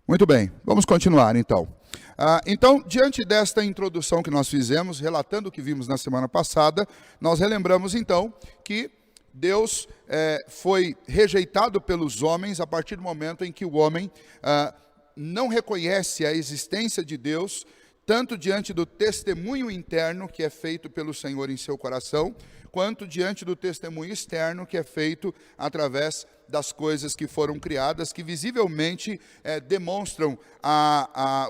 Muito bem, vamos continuar então. Então, diante desta introdução que nós fizemos, relatando o que vimos na semana passada, nós relembramos então que Deus foi rejeitado pelos homens a partir do momento em que o homem não reconhece a existência de Deus, tanto diante do testemunho interno que é feito pelo Senhor em seu coração, quanto diante do testemunho externo que é feito através das coisas que foram criadas, que visivelmente demonstram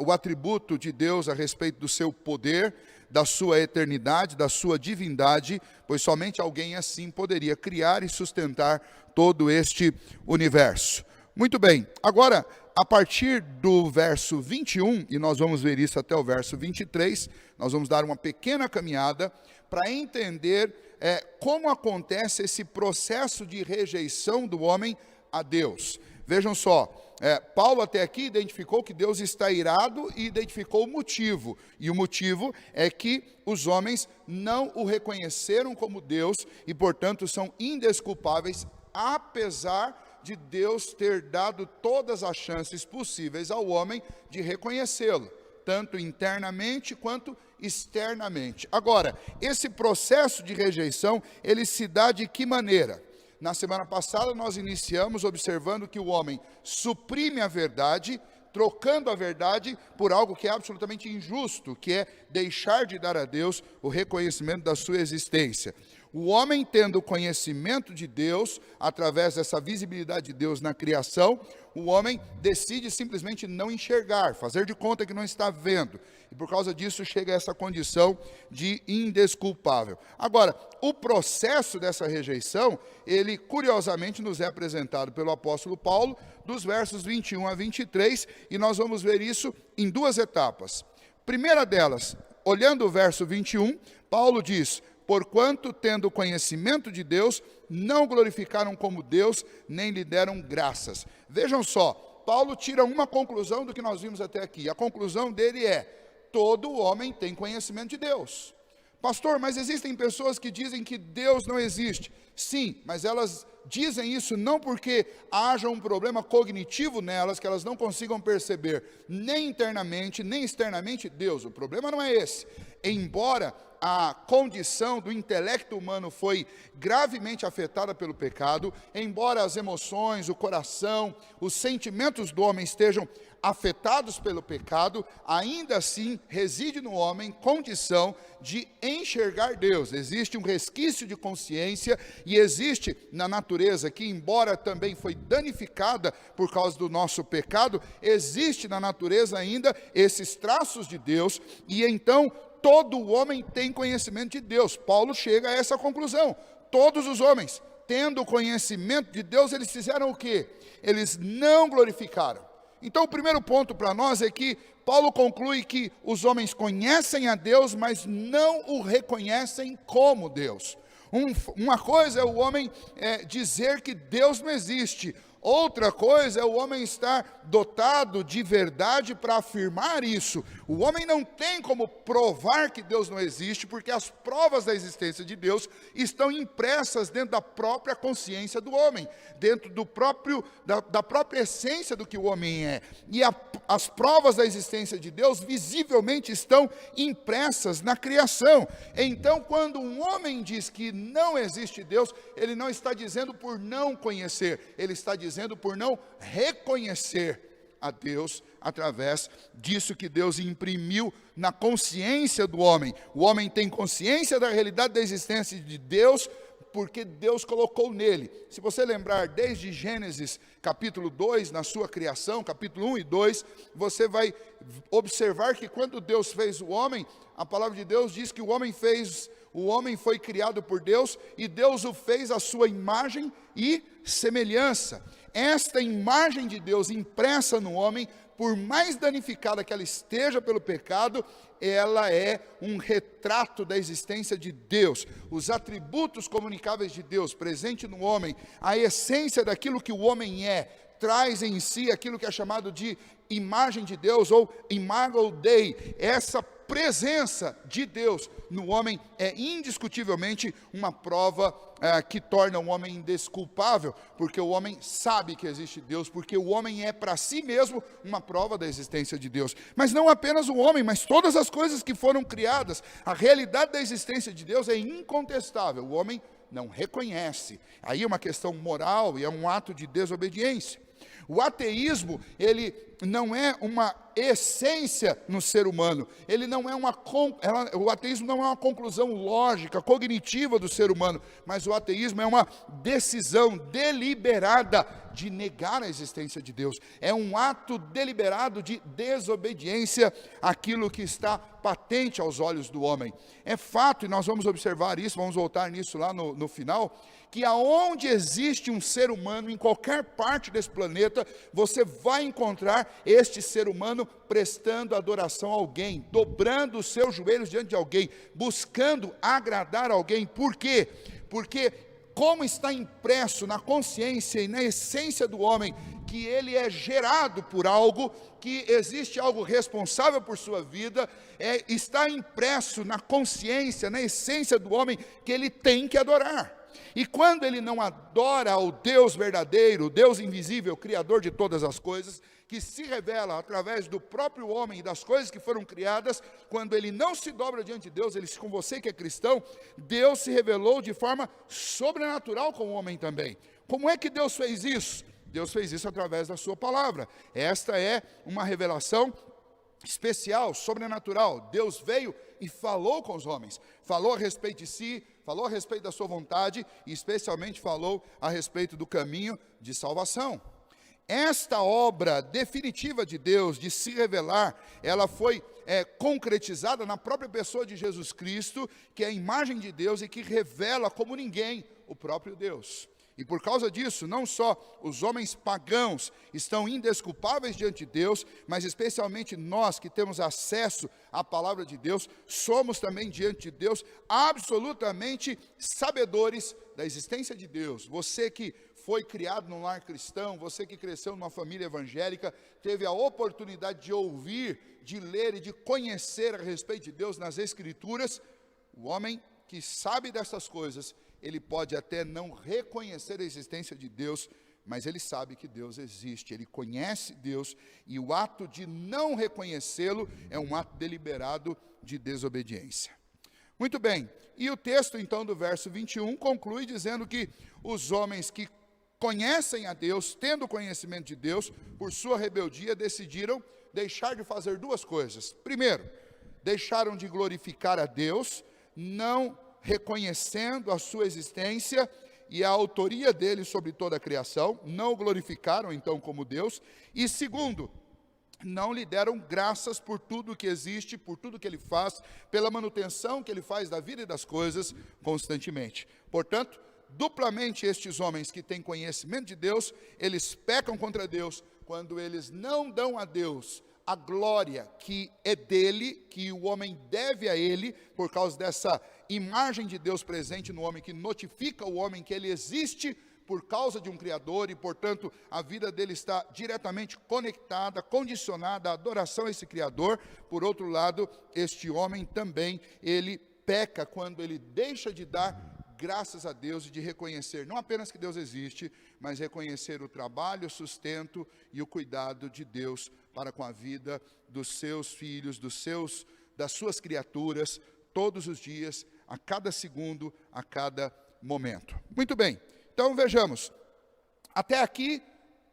o atributo de Deus a respeito do seu poder, da sua eternidade, da sua divindade, pois somente alguém assim poderia criar e sustentar todo este universo. Muito bem, agora, a partir do verso 21, e nós vamos ver isso até o verso 23, nós vamos dar uma pequena caminhada para entender como acontece esse processo de rejeição do homem a Deus. Vejam só, Paulo até aqui identificou que Deus está irado e identificou o motivo. E o motivo é que os homens não o reconheceram como Deus e, portanto, são indesculpáveis, apesar de Deus ter dado todas as chances possíveis ao homem de reconhecê-lo, tanto internamente quanto externamente. Agora, esse processo de rejeição, ele se dá de que maneira? Na semana passada nós iniciamos observando que o homem suprime a verdade, trocando a verdade por algo que é absolutamente injusto, que é deixar de dar a Deus o reconhecimento da sua existência. O homem, tendo conhecimento de Deus, através dessa visibilidade de Deus na criação, o homem decide simplesmente não enxergar, fazer de conta que não está vendo. E por causa disso chega a essa condição de indesculpável. Agora, o processo dessa rejeição, ele curiosamente nos é apresentado pelo apóstolo Paulo, dos versos 21 a 23, e nós vamos ver isso em duas etapas. Primeira delas, olhando o verso 21, Paulo diz: porquanto, tendo conhecimento de Deus, não glorificaram como Deus, nem lhe deram graças. Vejam só, Paulo tira uma conclusão do que nós vimos até aqui. A conclusão dele é: todo homem tem conhecimento de Deus. Pastor, mas existem pessoas que dizem que Deus não existe. Sim, mas elas dizem isso não porque haja um problema cognitivo nelas, que elas não consigam perceber, nem internamente, nem externamente, Deus. O problema não é esse. Embora a condição do intelecto humano foi gravemente afetada pelo pecado, embora as emoções, o coração, os sentimentos do homem estejam afetados pelo pecado, ainda assim reside no homem condição de enxergar Deus. Existe um resquício de consciência e existe na natureza, que embora também foi danificada por causa do nosso pecado, existe na natureza ainda esses traços de Deus, e então todo homem tem conhecimento de Deus. Paulo chega a essa conclusão. Todos os homens, tendo conhecimento de Deus, eles fizeram o quê? Eles não glorificaram. Então, o primeiro ponto para nós é que Paulo conclui que os homens conhecem a Deus, mas não o reconhecem como Deus. Uma coisa é o homem dizer que Deus não existe. Outra coisa é o homem estar dotado de verdade para afirmar isso. O homem não tem como provar que Deus não existe, porque as provas da existência de Deus estão impressas dentro da própria consciência do homem, dentro da própria essência do que o homem é. E as provas da existência de Deus visivelmente estão impressas na criação. Então, quando um homem diz que não existe Deus, ele não está dizendo por não conhecer, ele está dizendo por não reconhecer a Deus através disso que Deus imprimiu na consciência do homem. O homem tem consciência da realidade da existência de Deus, porque Deus colocou nele. Se você lembrar desde Gênesis capítulo 2, na sua criação, capítulo 1 e 2, você vai observar que quando Deus fez o homem, a palavra de Deus diz que o homem foi criado por Deus e Deus o fez à sua imagem e semelhança. Esta imagem de Deus impressa no homem, por mais danificada que ela esteja pelo pecado, ela é um retrato da existência de Deus. Os atributos comunicáveis de Deus presente no homem, a essência daquilo que o homem é, traz em si aquilo que é chamado de imagem de Deus, ou imago Dei. Essa presença de Deus no homem é indiscutivelmente uma prova que torna o homem indesculpável, porque o homem sabe que existe Deus, porque o homem é para si mesmo uma prova da existência de Deus. Mas não apenas o homem, mas todas as coisas que foram criadas, a realidade da existência de Deus é incontestável. O homem não reconhece. Aí é uma questão moral e é um ato de desobediência. O ateísmo, ele não é uma essência no ser humano, ele não é o ateísmo não é uma conclusão lógica, cognitiva do ser humano, mas o ateísmo é uma decisão deliberada de negar a existência de Deus, é um ato deliberado de desobediência àquilo que está patente aos olhos do homem. É fato, e nós vamos observar isso, vamos voltar nisso lá no final, que aonde existe um ser humano, em qualquer parte desse planeta, você vai encontrar este ser humano prestando adoração a alguém, dobrando os seus joelhos diante de alguém, buscando agradar alguém. Por quê? Porque como está impresso na consciência e na essência do homem, que ele é gerado por algo, que existe algo responsável por sua vida, está impresso na consciência, na essência do homem, que ele tem que adorar. E quando ele não adora ao Deus verdadeiro, o Deus invisível, Criador de todas as coisas, que se revela através do próprio homem e das coisas que foram criadas, quando ele não se dobra diante de Deus, com você que é cristão, Deus se revelou de forma sobrenatural com o homem também. Como é que Deus fez isso? Deus fez isso através da sua palavra. Esta é uma revelação especial, sobrenatural. Deus veio e falou com os homens, falou a respeito de si, falou a respeito da sua vontade e especialmente falou a respeito do caminho de salvação. Esta obra definitiva de Deus, de se revelar, ela foi concretizada na própria pessoa de Jesus Cristo, que é a imagem de Deus e que revela como ninguém o próprio Deus. E por causa disso, não só os homens pagãos estão indesculpáveis diante de Deus, mas especialmente nós que temos acesso à palavra de Deus, somos também diante de Deus absolutamente sabedores da existência de Deus. Você que foi criado num lar cristão, você que cresceu numa família evangélica, teve a oportunidade de ouvir, de ler e de conhecer a respeito de Deus nas Escrituras, o homem que sabe dessas coisas, ele pode até não reconhecer a existência de Deus, mas ele sabe que Deus existe, ele conhece Deus, e o ato de não reconhecê-lo é um ato deliberado de desobediência. Muito bem, e o texto então do verso 21 conclui dizendo que os homens que conhecem a Deus, tendo conhecimento de Deus, por sua rebeldia decidiram deixar de fazer duas coisas. Primeiro, deixaram de glorificar a Deus, não reconhecendo a sua existência e a autoria dele sobre toda a criação, não o glorificaram então como Deus. E segundo, não lhe deram graças por tudo que existe, por tudo que ele faz, pela manutenção que ele faz da vida e das coisas constantemente. Portanto, duplamente estes homens que têm conhecimento de Deus, eles pecam contra Deus quando eles não dão a Deus a glória que é dele, que o homem deve a ele, por causa dessa imagem de Deus presente no homem, que notifica o homem que ele existe por causa de um Criador, e portanto a vida dele está diretamente conectada, condicionada à adoração a esse Criador. Por outro lado, este homem também, ele peca quando ele deixa de dar graças a Deus e de reconhecer não apenas que Deus existe, mas reconhecer o trabalho, o sustento e o cuidado de Deus para com a vida dos seus filhos, das suas criaturas, todos os dias, a cada segundo, a cada momento. Muito bem, então vejamos, até aqui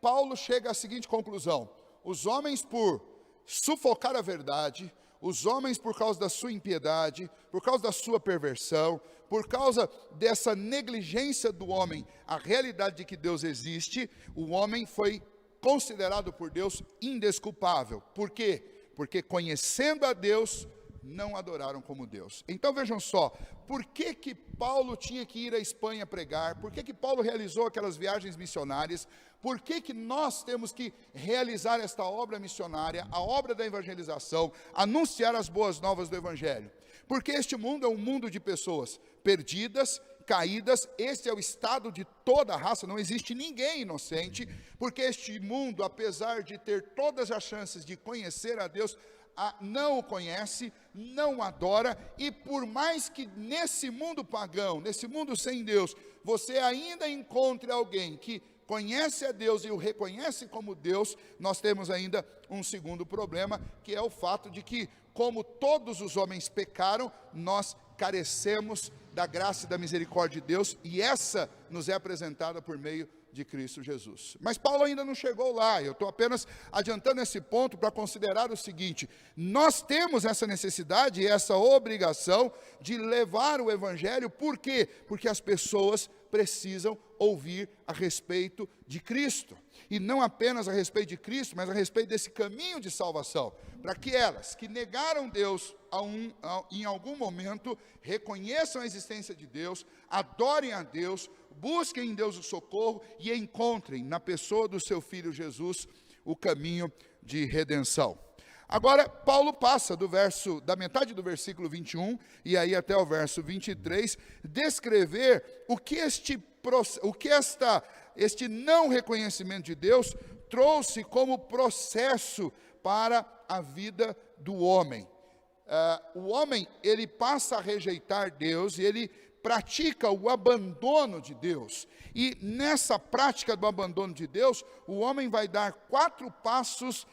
Paulo chega à seguinte conclusão: os homens, por sufocar a verdade, os homens, por causa da sua impiedade, por causa da sua perversão, por causa dessa negligência do homem, a realidade de que Deus existe, o homem foi considerado por Deus indesculpável. Por quê? Porque conhecendo a Deus, não adoraram como Deus. Então vejam só, por que que Paulo tinha que ir à Espanha pregar? Por que que Paulo realizou aquelas viagens missionárias? Por que que nós temos que realizar esta obra missionária, a obra da evangelização, anunciar as boas novas do Evangelho? Porque este mundo é um mundo de pessoas perdidas, caídas, esse é o estado de toda a raça, não existe ninguém inocente, porque este mundo, apesar de ter todas as chances de conhecer a Deus, não o conhece, não o adora, e por mais que nesse mundo pagão, nesse mundo sem Deus, você ainda encontre alguém que conhece a Deus e o reconhece como Deus, nós temos ainda um segundo problema, que é o fato de que, como todos os homens pecaram, nós carecemos da graça e da misericórdia de Deus, e essa nos é apresentada por meio de Cristo Jesus. Mas Paulo ainda não chegou lá, eu estou apenas adiantando esse ponto para considerar o seguinte: nós temos essa necessidade e essa obrigação de levar o Evangelho, por quê? Porque as pessoas precisam ouvir a respeito de Cristo, e não apenas a respeito de Cristo, mas a respeito desse caminho de salvação, para que elas que negaram Deus em algum momento, reconheçam a existência de Deus, adorem a Deus, busquem em Deus o socorro e encontrem na pessoa do seu Filho Jesus o caminho de redenção. Agora, Paulo passa da metade do versículo 21 e aí até o verso 23, descrever o que este não reconhecimento de Deus trouxe como processo para a vida do homem. O homem, ele passa a rejeitar Deus e ele pratica o abandono de Deus. E nessa prática do abandono de Deus, o homem vai dar 4 passos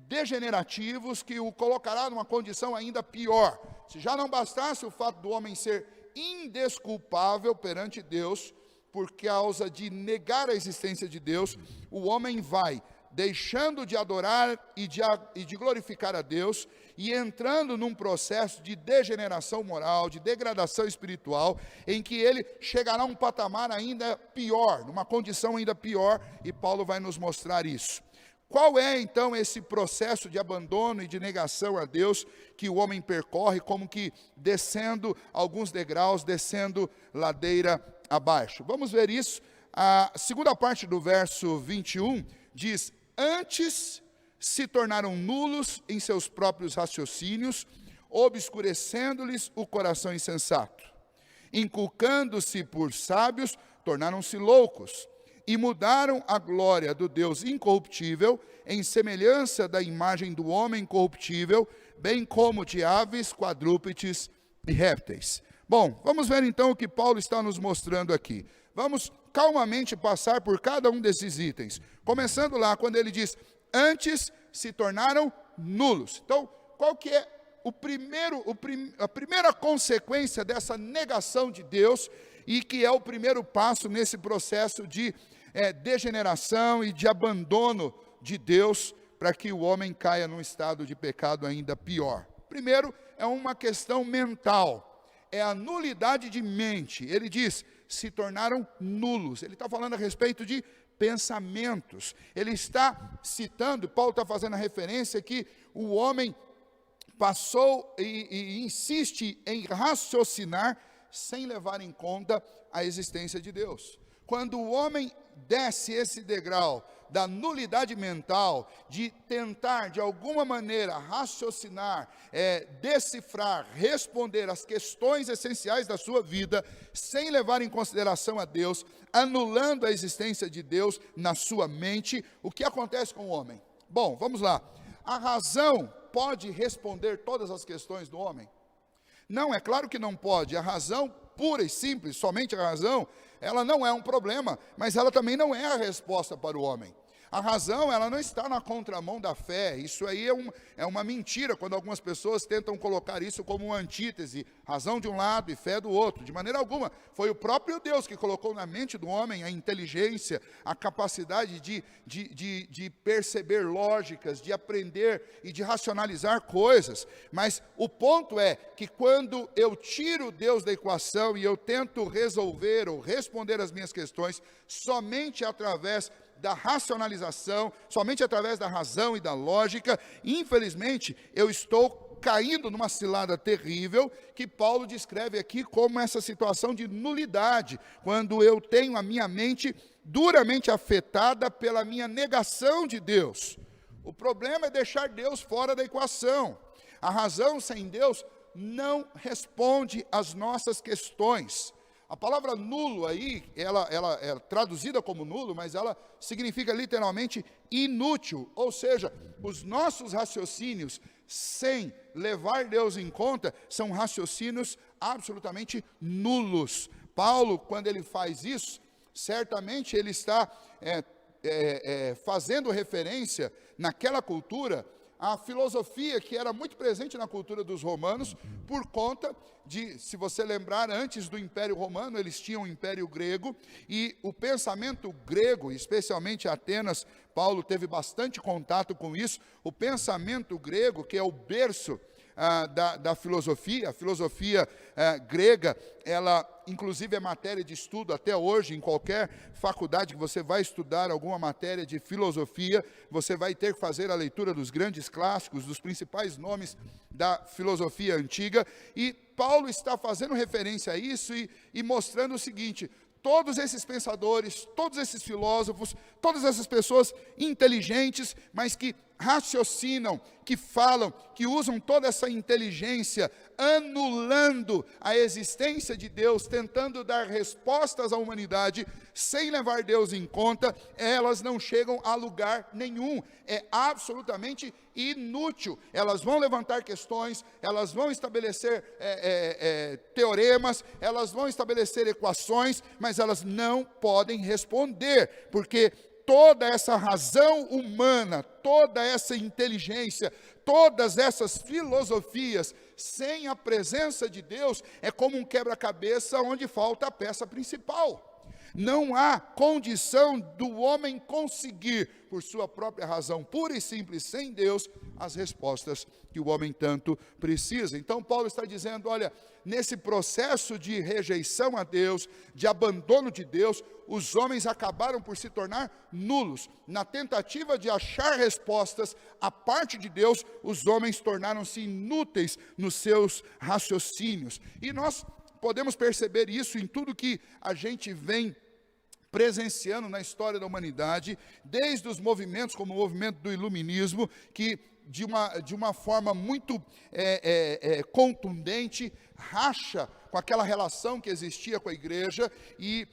degenerativos que o colocará numa condição ainda pior. Se já não bastasse o fato do homem ser indesculpável perante Deus, por causa de negar a existência de Deus, o homem vai deixando de adorar e de glorificar a Deus, e entrando num processo de degeneração moral, de degradação espiritual, em que ele chegará a um patamar ainda pior, numa condição ainda pior, e Paulo vai nos mostrar isso. Qual é então esse processo de abandono e de negação a Deus que o homem percorre, como que descendo alguns degraus, descendo ladeira abaixo? Vamos ver isso. A segunda parte do verso 21 diz: antes se tornaram nulos em seus próprios raciocínios, obscurecendo-lhes o coração insensato. Inculcando-se por sábios, tornaram-se loucos, e mudaram a glória do Deus incorruptível em semelhança da imagem do homem corruptível, bem como de aves, quadrúpedes e répteis. Bom, vamos ver então o que Paulo está nos mostrando aqui. Vamos calmamente passar por cada um desses itens. Começando lá, quando ele diz: antes se tornaram nulos. Então, qual que é a primeira consequência dessa negação de Deus, e que é o primeiro passo nesse processo de degeneração e de abandono de Deus, para que o homem caia num estado de pecado ainda pior? Primeiro, é uma questão mental, é a nulidade de mente. Ele diz: se tornaram nulos. Ele está falando a respeito de pensamentos. Ele está citando, Paulo está fazendo a referência que o homem passou e insiste em raciocinar sem levar em conta a existência de Deus. Quando o homem desce esse degrau da nulidade mental, de tentar de alguma maneira raciocinar, decifrar, responder às questões essenciais da sua vida, sem levar em consideração a Deus, anulando a existência de Deus na sua mente, o que acontece com o homem? Bom, vamos lá. A razão pode responder todas as questões do homem? Não, é claro que não pode. A razão pura e simples, somente a razão, ela não é um problema, mas ela também não é a resposta para o homem. A razão, ela não está na contramão da fé. Isso aí é uma mentira, quando algumas pessoas tentam colocar isso como uma antítese, razão de um lado e fé do outro. De maneira alguma, foi o próprio Deus que colocou na mente do homem a inteligência, a capacidade de perceber lógicas, de aprender e de racionalizar coisas. Mas o ponto é que quando eu tiro Deus da equação e eu tento resolver ou responder as minhas questões somente através da racionalização, somente através da razão e da lógica, infelizmente, eu estou caindo numa cilada terrível, que Paulo descreve aqui como essa situação de nulidade, quando eu tenho a minha mente duramente afetada pela minha negação de Deus. O problema é deixar Deus fora da equação. A razão sem Deus não responde às nossas questões. A palavra nulo aí, ela é traduzida como nulo, mas ela significa literalmente inútil. Ou seja, os nossos raciocínios, sem levar Deus em conta, são raciocínios absolutamente nulos. Paulo, quando ele faz isso, certamente ele está fazendo referência naquela cultura a filosofia que era muito presente na cultura dos romanos, por conta de, se você lembrar, antes do Império Romano, eles tinham o Império Grego, e o pensamento grego, especialmente Atenas, Paulo teve bastante contato com isso, o pensamento grego, que é o berço da filosofia, a filosofia grega, ela inclusive é matéria de estudo até hoje, em qualquer faculdade que você vai estudar alguma matéria de filosofia, você vai ter que fazer a leitura dos grandes clássicos, dos principais nomes da filosofia antiga, e Paulo está fazendo referência a isso e mostrando o seguinte: todos esses pensadores, todos esses filósofos, todas essas pessoas inteligentes, mas que raciocinam, que falam, que usam toda essa inteligência, anulando a existência de Deus, tentando dar respostas à humanidade, sem levar Deus em conta, elas não chegam a lugar nenhum, é absolutamente inútil. Elas vão levantar questões, elas vão estabelecer teoremas, elas vão estabelecer equações, mas elas não podem responder, porque toda essa razão humana, toda essa inteligência, todas essas filosofias, sem a presença de Deus, é como um quebra-cabeça onde falta a peça principal. Não há condição do homem conseguir, por sua própria razão, pura e simples, sem Deus, as respostas que o homem tanto precisa. Então Paulo está dizendo, olha, nesse processo de rejeição a Deus, de abandono de Deus, os homens acabaram por se tornar nulos. Na tentativa de achar respostas à parte de Deus, os homens tornaram-se inúteis nos seus raciocínios. E nós podemos perceber isso em tudo que a gente vem presenciando na história da humanidade, desde os movimentos como o movimento do iluminismo, que de uma forma muito contundente, racha com aquela relação que existia com a igreja e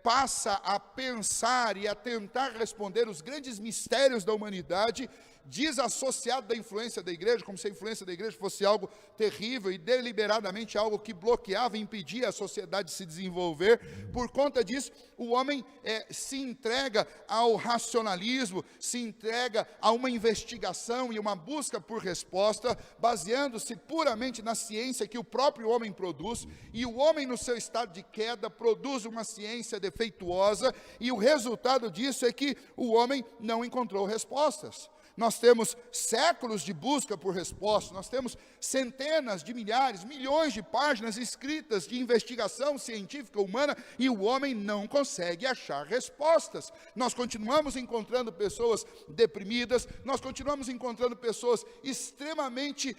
passa a pensar e a tentar responder os grandes mistérios da humanidade, desassociado da influência da igreja, como se a influência da igreja fosse algo terrível e deliberadamente algo que bloqueava e impedia a sociedade de se desenvolver. Por conta disso, o homem se entrega ao racionalismo, se entrega a uma investigação e uma busca por resposta, baseando-se puramente na ciência que o próprio homem produz, e o homem no seu estado de queda produz uma ciência defeituosa, e o resultado disso é que o homem não encontrou respostas. Nós temos séculos de busca por respostas, nós temos centenas de milhares, milhões de páginas escritas de investigação científica humana e o homem não consegue achar respostas. Nós continuamos encontrando pessoas deprimidas, nós continuamos encontrando pessoas extremamente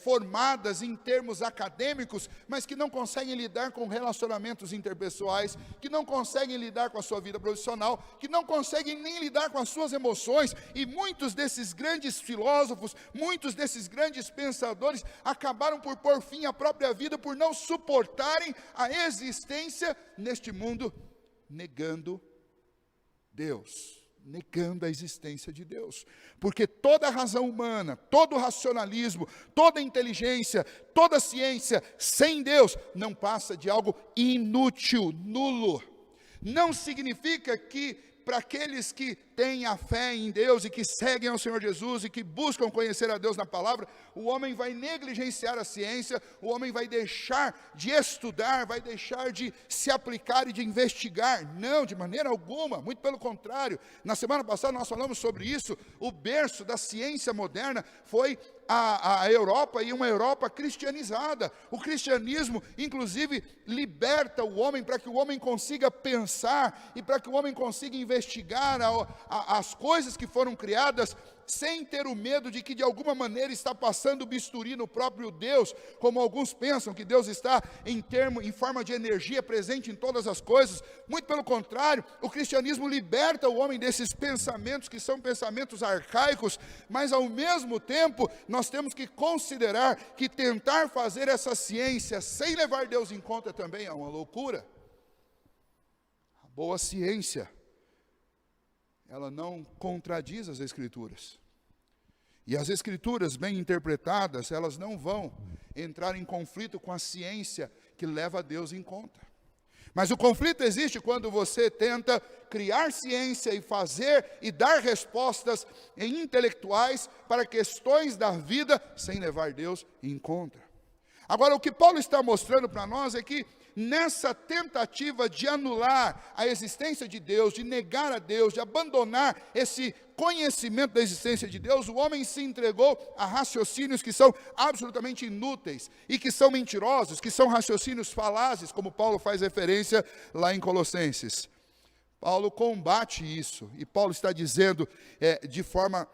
formadas em termos acadêmicos, mas que não conseguem lidar com relacionamentos interpessoais, que não conseguem lidar com a sua vida profissional, que não conseguem nem lidar com as suas emoções, e muitos desses grandes filósofos, muitos desses grandes pensadores acabaram por pôr fim à própria vida por não suportarem a existência neste mundo, negando Deus, negando a existência de Deus, porque toda a razão humana, todo o racionalismo, toda a inteligência, toda a ciência sem Deus não passa de algo inútil, nulo. Não significa que para aqueles que têm a fé em Deus e que seguem ao Senhor Jesus e que buscam conhecer a Deus na palavra, o homem vai negligenciar a ciência, o homem vai deixar de estudar, vai deixar de se aplicar e de investigar. Não, de maneira alguma, muito pelo contrário. Na semana passada nós falamos sobre isso. O berço da ciência moderna foi a Europa, e uma Europa cristianizada. O cristianismo, inclusive, liberta o homem para que o homem consiga pensar e para que o homem consiga investigar as coisas que foram criadas sem ter o medo de que de alguma maneira está passando bisturi no próprio Deus, como alguns pensam que Deus está em forma de energia presente em todas as coisas. Muito pelo contrário, o cristianismo liberta o homem desses pensamentos que são pensamentos arcaicos, mas ao mesmo tempo nós temos que considerar que tentar fazer essa ciência sem levar Deus em conta também é uma loucura. A boa ciência, ela não contradiz as Escrituras. E as Escrituras bem interpretadas, elas não vão entrar em conflito com a ciência que leva Deus em conta. Mas o conflito existe quando você tenta criar ciência e fazer e dar respostas intelectuais para questões da vida sem levar Deus em conta. Agora, o que Paulo está mostrando para nós é que nessa tentativa de anular a existência de Deus, de negar a Deus, de abandonar esse conhecimento da existência de Deus, o homem se entregou a raciocínios que são absolutamente inúteis e que são mentirosos, que são raciocínios falazes, como Paulo faz referência lá em Colossenses. Paulo combate isso, e Paulo está dizendo de forma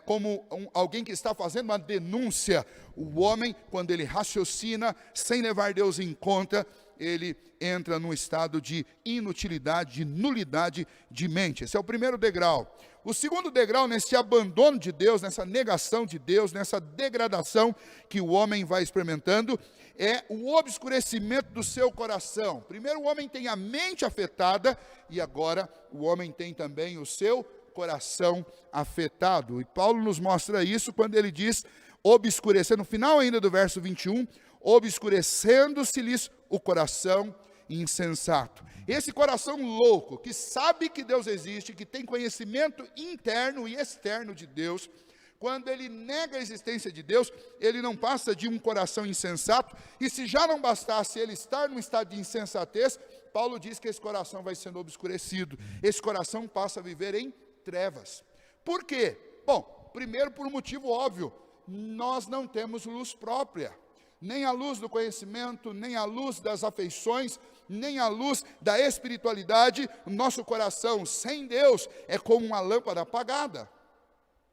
como alguém que está fazendo uma denúncia. O homem, quando ele raciocina sem levar Deus em conta, ele entra num estado de inutilidade, de nulidade de mente. Esse é o primeiro degrau. O segundo degrau, nesse abandono de Deus, nessa negação de Deus, nessa degradação que o homem vai experimentando, é o obscurecimento do seu coração. Primeiro o homem tem a mente afetada, e agora o homem tem também o seu coração afetado. E Paulo nos mostra isso quando ele diz, obscurecer, no final ainda do verso 21, obscurecendo-se-lhes o coração insensato. Esse coração louco, que sabe que Deus existe, que tem conhecimento interno e externo de Deus, quando ele nega a existência de Deus, ele não passa de um coração insensato, e se já não bastasse ele estar num estado de insensatez, Paulo diz que esse coração vai sendo obscurecido, esse coração passa a viver em trevas. Por quê? Bom, primeiro por um motivo óbvio, nós não temos luz própria, nem a luz do conhecimento, nem a luz das afeições, nem a luz da espiritualidade. O nosso coração sem Deus é como uma lâmpada apagada.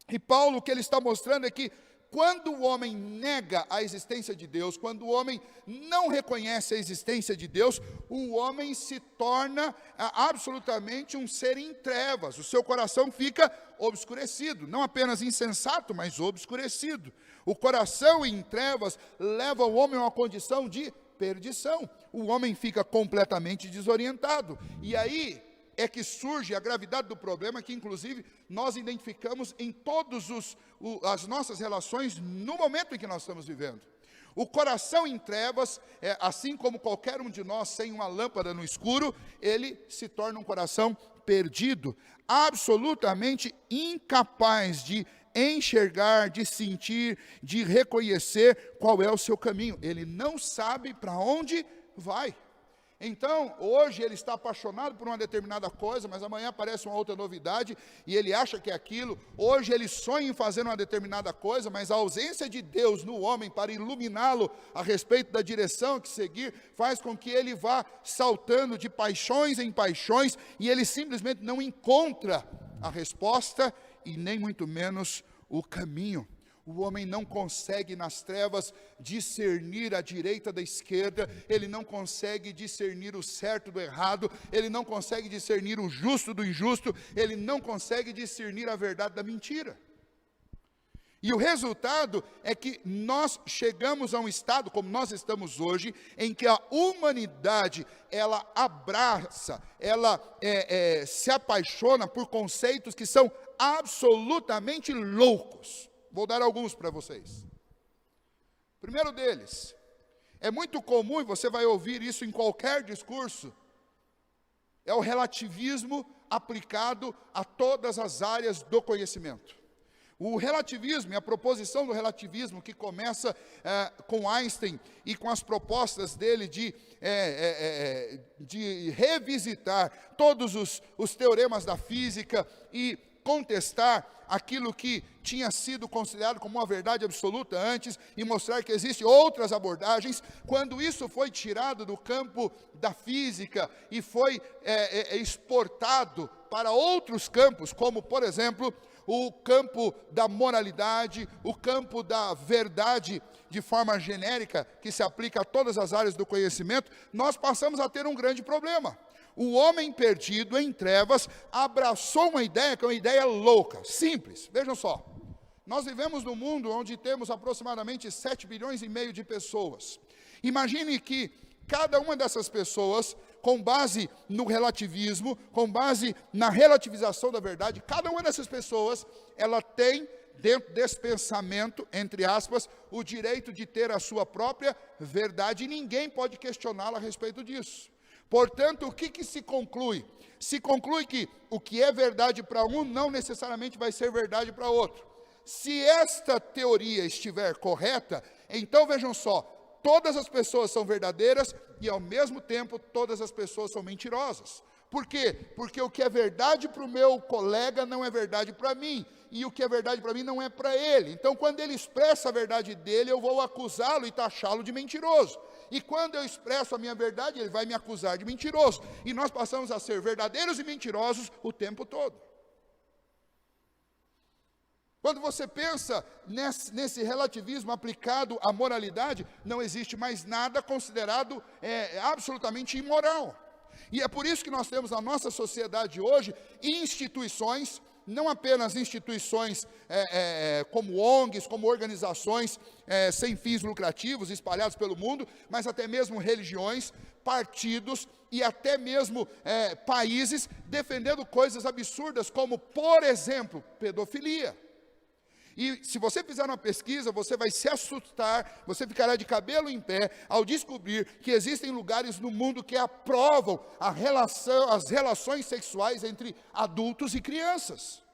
E Paulo, o que ele está mostrando é que quando o homem nega a existência de Deus, quando o homem não reconhece a existência de Deus, o homem se torna absolutamente um ser em trevas. O seu coração fica obscurecido, não apenas insensato, mas obscurecido. O coração em trevas leva o homem a uma condição de perdição. O homem fica completamente desorientado. E aí é que surge a gravidade do problema, que inclusive nós identificamos em todas as nossas relações no momento em que nós estamos vivendo. O coração em trevas, assim como qualquer um de nós sem uma lâmpada no escuro, ele se torna um coração perdido, absolutamente incapaz de enxergar, de sentir, de reconhecer qual é o seu caminho. Ele não sabe para onde vai. Então, hoje ele está apaixonado por uma determinada coisa, mas amanhã aparece uma outra novidade e ele acha que é aquilo. Hoje ele sonha em fazer uma determinada coisa, mas a ausência de Deus no homem para iluminá-lo a respeito da direção que seguir, faz com que ele vá saltando de paixões em paixões e ele simplesmente não encontra a resposta e nem muito menos o caminho. O homem não consegue nas trevas discernir a direita da esquerda, ele não consegue discernir o certo do errado, ele não consegue discernir o justo do injusto, ele não consegue discernir a verdade da mentira. E o resultado é que nós chegamos a um estado, como nós estamos hoje, em que a humanidade, ela abraça, ela se apaixona por conceitos que são absolutamente loucos. Vou dar alguns para vocês. Primeiro deles, é muito comum, e você vai ouvir isso em qualquer discurso, é o relativismo aplicado a todas as áreas do conhecimento. O relativismo, a proposição do relativismo, que começa com Einstein e com as propostas dele de revisitar todos os teoremas da física e contestar aquilo que tinha sido considerado como uma verdade absoluta antes e mostrar que existem outras abordagens, quando isso foi tirado do campo da física e foi exportado para outros campos, como, por exemplo, o campo da moralidade, o campo da verdade de forma genérica, que se aplica a todas as áreas do conhecimento, nós passamos a ter um grande problema. O homem perdido em trevas abraçou uma ideia que é uma ideia louca, simples. Vejam só, nós vivemos num mundo onde temos aproximadamente 7 bilhões e meio de pessoas. Imagine que cada uma dessas pessoas, com base no relativismo, com base na relativização da verdade, cada uma dessas pessoas, ela tem, dentro desse pensamento, entre aspas, o direito de ter a sua própria verdade, e ninguém pode questioná-la a respeito disso. Portanto, o que se conclui? Se conclui que o que é verdade para um, não necessariamente vai ser verdade para outro. Se esta teoria estiver correta, então vejam só, todas as pessoas são verdadeiras e ao mesmo tempo todas as pessoas são mentirosas. Por quê? Porque o que é verdade para o meu colega não é verdade para mim, e o que é verdade para mim não é para ele. Então, quando ele expressa a verdade dele, eu vou acusá-lo e taxá-lo de mentiroso. E quando eu expresso a minha verdade, ele vai me acusar de mentiroso. E nós passamos a ser verdadeiros e mentirosos o tempo todo. Quando você pensa nesse relativismo aplicado à moralidade, não existe mais nada considerado absolutamente imoral. E é por isso que nós temos na nossa sociedade hoje instituições, não apenas instituições como ONGs, como organizações sem fins lucrativos espalhadas pelo mundo, mas até mesmo religiões, partidos e até mesmo países defendendo coisas absurdas como, por exemplo, pedofilia. E se você fizer uma pesquisa, você vai se assustar, você ficará de cabelo em pé ao descobrir que existem lugares no mundo que aprovam as relações sexuais entre adultos e crianças.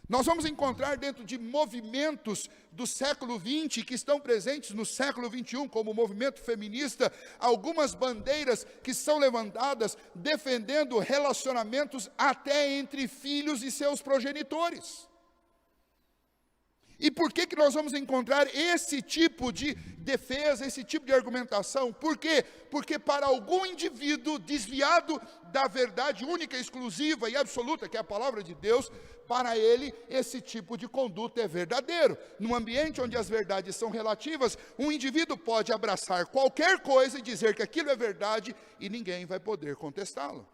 Nós vamos encontrar dentro de movimentos do século XX, que estão presentes no século XXI, como o movimento feminista, algumas bandeiras que são levantadas defendendo relacionamentos até entre filhos e seus progenitores. E por que nós vamos encontrar esse tipo de defesa, esse tipo de argumentação? Por quê? Porque para algum indivíduo desviado da verdade única, exclusiva e absoluta, que é a palavra de Deus, para ele esse tipo de conduta é verdadeiro. Num ambiente onde as verdades são relativas, um indivíduo pode abraçar qualquer coisa e dizer que aquilo é verdade e ninguém vai poder contestá-lo.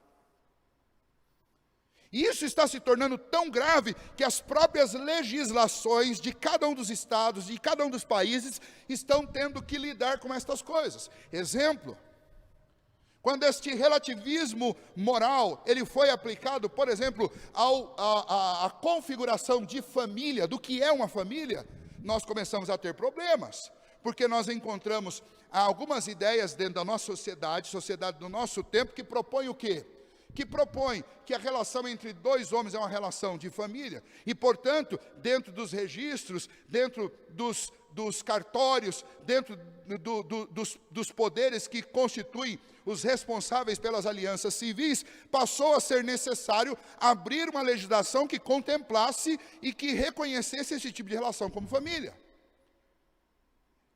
E isso está se tornando tão grave que as próprias legislações de cada um dos estados, de cada um dos países, estão tendo que lidar com estas coisas. Exemplo, quando este relativismo moral, ele foi aplicado, por exemplo, à configuração de família, do que é uma família, nós começamos a ter problemas. Porque nós encontramos algumas ideias dentro da nossa sociedade do nosso tempo, que propõem o quê? Que propõe que a relação entre dois homens é uma relação de família, e portanto, dentro dos registros, dentro dos cartórios, dentro dos poderes que constituem os responsáveis pelas alianças civis, passou a ser necessário abrir uma legislação que contemplasse e que reconhecesse esse tipo de relação como família.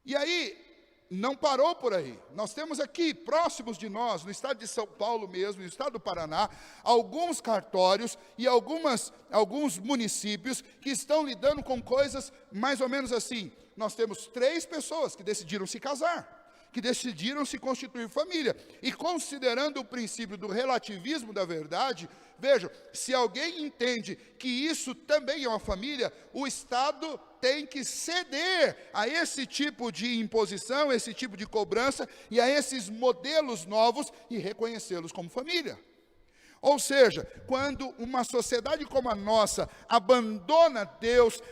E aí, não parou por aí. Nós temos aqui, próximos de nós, no estado de São Paulo mesmo, no estado do Paraná, alguns cartórios e alguns municípios que estão lidando com coisas mais ou menos assim. Nós temos 3 pessoas que decidiram se casar, que decidiram se constituir família. E considerando o princípio do relativismo da verdade, vejam, se alguém entende que isso também é uma família, o Estado tem que ceder a esse tipo de imposição, esse tipo de cobrança e a esses modelos novos e reconhecê-los como família. Ou seja, quando uma sociedade como a nossa abandona Deus,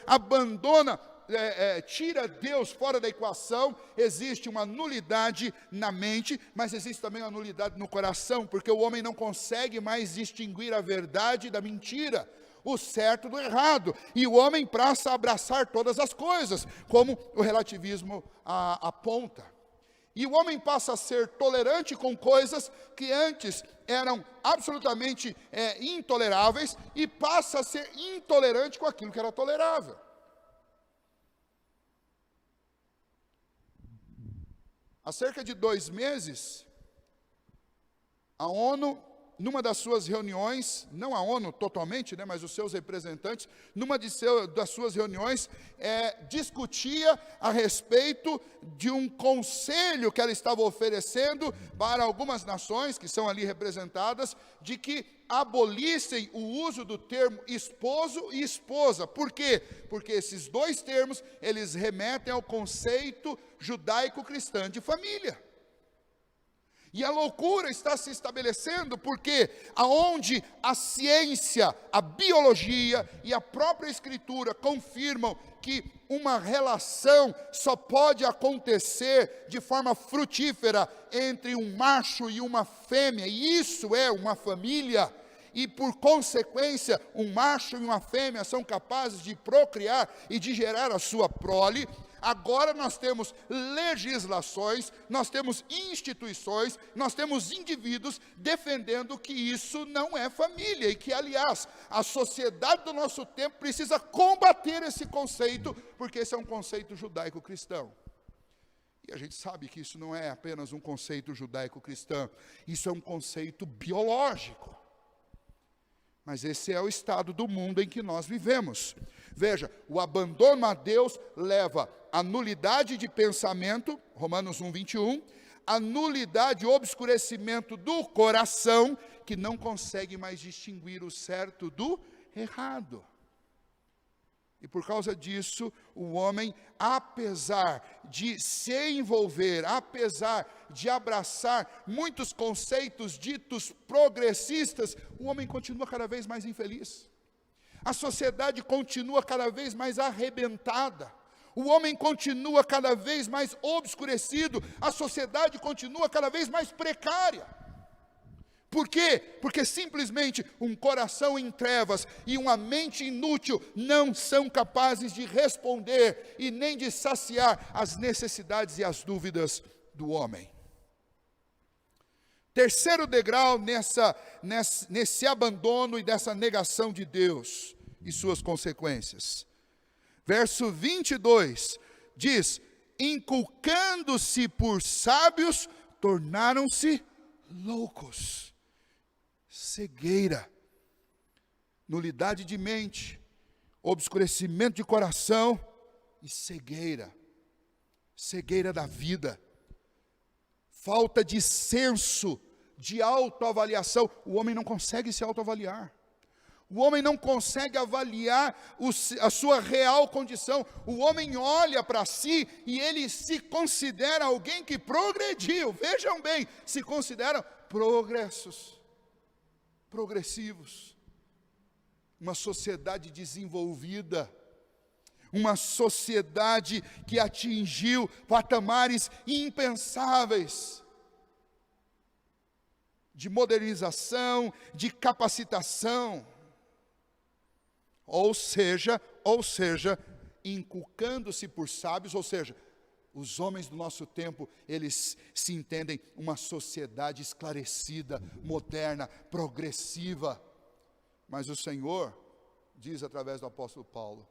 tira Deus fora da equação, existe uma nulidade na mente, mas existe também uma nulidade no coração, porque o homem não consegue mais distinguir a verdade da mentira, o certo do errado, e o homem passa a abraçar todas as coisas, como o relativismo aponta. E o homem passa a ser tolerante com coisas que antes eram absolutamente intoleráveis, e passa a ser intolerante com aquilo que era tolerável. Há cerca de 2 meses, a ONU, numa das suas reuniões, não a ONU totalmente, mas os seus representantes, numa das suas reuniões, discutia a respeito de um conselho que ela estava oferecendo para algumas nações que são ali representadas, de que abolissem o uso do termo esposo e esposa. Por quê? Porque esses 2 termos, eles remetem ao conceito judaico-cristão de família. E a loucura está se estabelecendo porque aonde a ciência, a biologia e a própria escritura confirmam que uma relação só pode acontecer de forma frutífera entre um macho e uma fêmea, e isso é uma família. E por consequência, um macho e uma fêmea são capazes de procriar e de gerar a sua prole. Agora nós temos legislações, nós temos instituições, nós temos indivíduos defendendo que isso não é família, e que, aliás, a sociedade do nosso tempo precisa combater esse conceito, porque esse é um conceito judaico-cristão. E a gente sabe que isso não é apenas um conceito judaico-cristão, isso é um conceito biológico. Mas esse é o estado do mundo em que nós vivemos. Veja, o abandono a Deus leva à nulidade de pensamento, Romanos 1:21, a nulidade, o obscurecimento do coração, que não consegue mais distinguir o certo do errado. E por causa disso, o homem, apesar de se envolver, apesar de abraçar muitos conceitos ditos progressistas, o homem continua cada vez mais infeliz. A sociedade continua cada vez mais arrebentada. O homem continua cada vez mais obscurecido. A sociedade continua cada vez mais precária. Por quê? Porque simplesmente um coração em trevas e uma mente inútil não são capazes de responder e nem de saciar as necessidades e as dúvidas do homem. Terceiro degrau nesse abandono e dessa negação de Deus e suas consequências. Verso 22 diz: inculcando-se por sábios, tornaram-se loucos. Cegueira, nulidade de mente, obscurecimento de coração e cegueira da vida, falta de senso, de autoavaliação. O homem não consegue se autoavaliar, o homem não consegue avaliar a sua real condição. O homem olha para si e ele se considera alguém que progrediu, vejam bem, se consideram progressivos, uma sociedade desenvolvida, uma sociedade que atingiu patamares impensáveis de modernização, de capacitação, ou seja, inculcando-se por sábios, ou seja, os homens do nosso tempo, eles se entendem uma sociedade esclarecida, moderna, progressiva. Mas o Senhor diz através do apóstolo Paulo: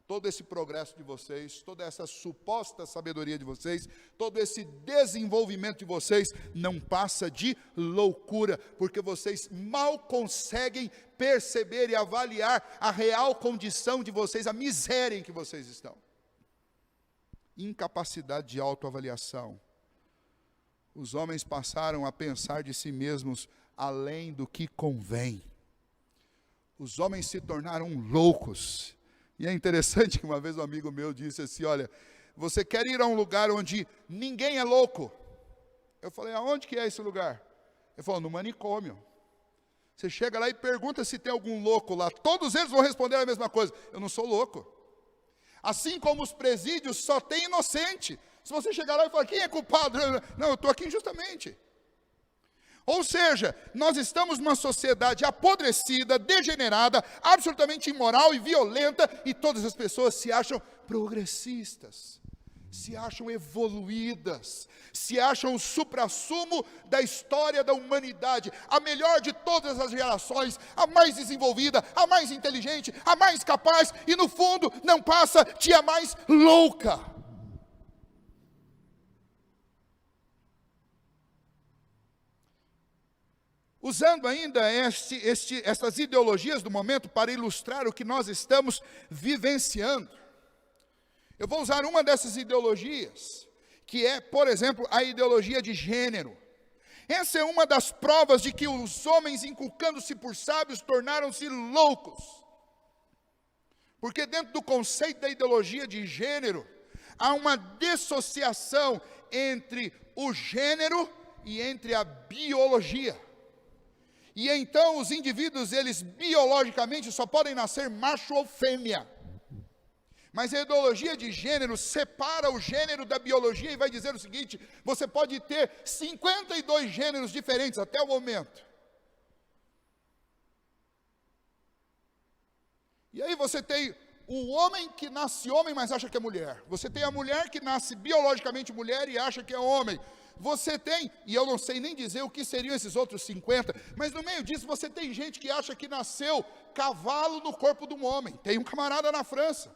todo esse progresso de vocês, toda essa suposta sabedoria de vocês, todo esse desenvolvimento de vocês, não passa de loucura, porque vocês mal conseguem perceber e avaliar a real condição de vocês, a miséria em que vocês estão. Incapacidade de autoavaliação. Os homens passaram a pensar de si mesmos além do que convém. Os homens se tornaram loucos. E é interessante que uma vez um amigo meu disse assim: olha, você quer ir a um lugar onde ninguém é louco? Eu falei: aonde que é esse lugar? Ele falou: no manicômio. Você chega lá e pergunta se tem algum louco lá, todos eles vão responder a mesma coisa: eu não sou louco. Assim como os presídios só tem inocente. Se você chegar lá e falar: quem é culpado? Não, eu estou aqui injustamente. Ou seja, nós estamos numa sociedade apodrecida, degenerada, absolutamente imoral e violenta, e todas as pessoas se acham progressistas, se acham evoluídas, se acham o suprassumo da história da humanidade, a melhor de todas as gerações, a mais desenvolvida, a mais inteligente, a mais capaz, e no fundo não passa de a mais louca. Usando ainda essas ideologias do momento para ilustrar o que nós estamos vivenciando. Eu vou usar uma dessas ideologias, que é, por exemplo, a ideologia de gênero. Essa é uma das provas de que os homens, inculcando-se por sábios, tornaram-se loucos. Porque dentro do conceito da ideologia de gênero, há uma dissociação entre o gênero e entre a biologia. E então os indivíduos, eles biologicamente só podem nascer macho ou fêmea. Mas a ideologia de gênero separa o gênero da biologia e vai dizer o seguinte: você pode ter 52 gêneros diferentes até o momento. E aí você tem o homem que nasce homem, mas acha que é mulher. Você tem a mulher que nasce biologicamente mulher e acha que é homem. Você tem, e eu não sei nem dizer o que seriam esses outros 50, mas no meio disso você tem gente que acha que nasceu cavalo no corpo de um homem. Tem um camarada na França.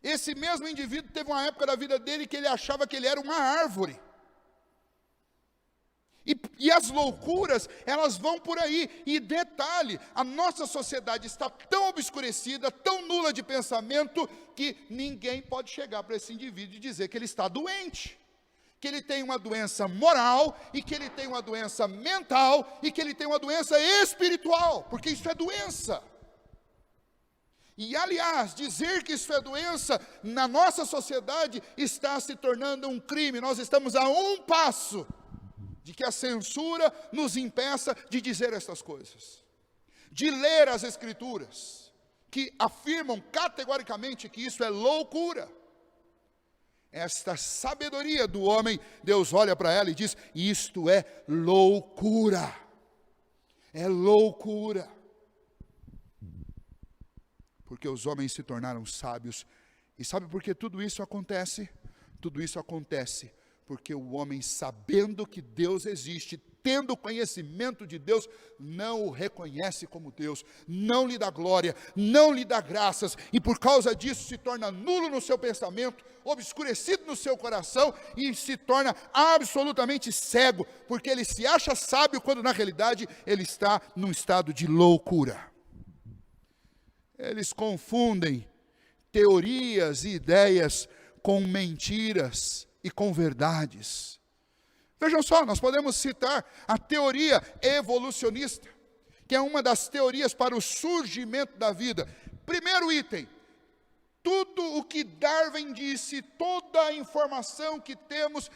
Esse mesmo indivíduo teve uma época da vida dele que ele achava que ele era uma árvore. E as loucuras, elas vão por aí. E detalhe, a nossa sociedade está tão obscurecida, tão nula de pensamento, que ninguém pode chegar para esse indivíduo e dizer que ele está doente. Que ele tem uma doença moral, e que ele tem uma doença mental, e que ele tem uma doença espiritual, porque isso é doença. E aliás, dizer que isso é doença, na nossa sociedade, está se tornando um crime. Nós estamos a um passo de que a censura nos impeça de dizer essas coisas, de ler as Escrituras, que afirmam categoricamente que isso é loucura. Esta sabedoria do homem, Deus olha para ela e diz: isto é loucura, é loucura. Porque os homens se tornaram sábios. E sabe por que tudo isso acontece? Tudo isso acontece porque o homem, sabendo que Deus existe, tendo conhecimento de Deus, não o reconhece como Deus, não lhe dá glória, não lhe dá graças, e por causa disso se torna nulo no seu pensamento, obscurecido no seu coração, e se torna absolutamente cego, porque ele se acha sábio, quando na realidade ele está num estado de loucura. Eles confundem teorias e ideias com mentiras e com verdades. Vejam só, nós podemos citar a teoria evolucionista, que é uma das teorias para o surgimento da vida. Primeiro item: tudo o que Darwin disse, toda a informação que temos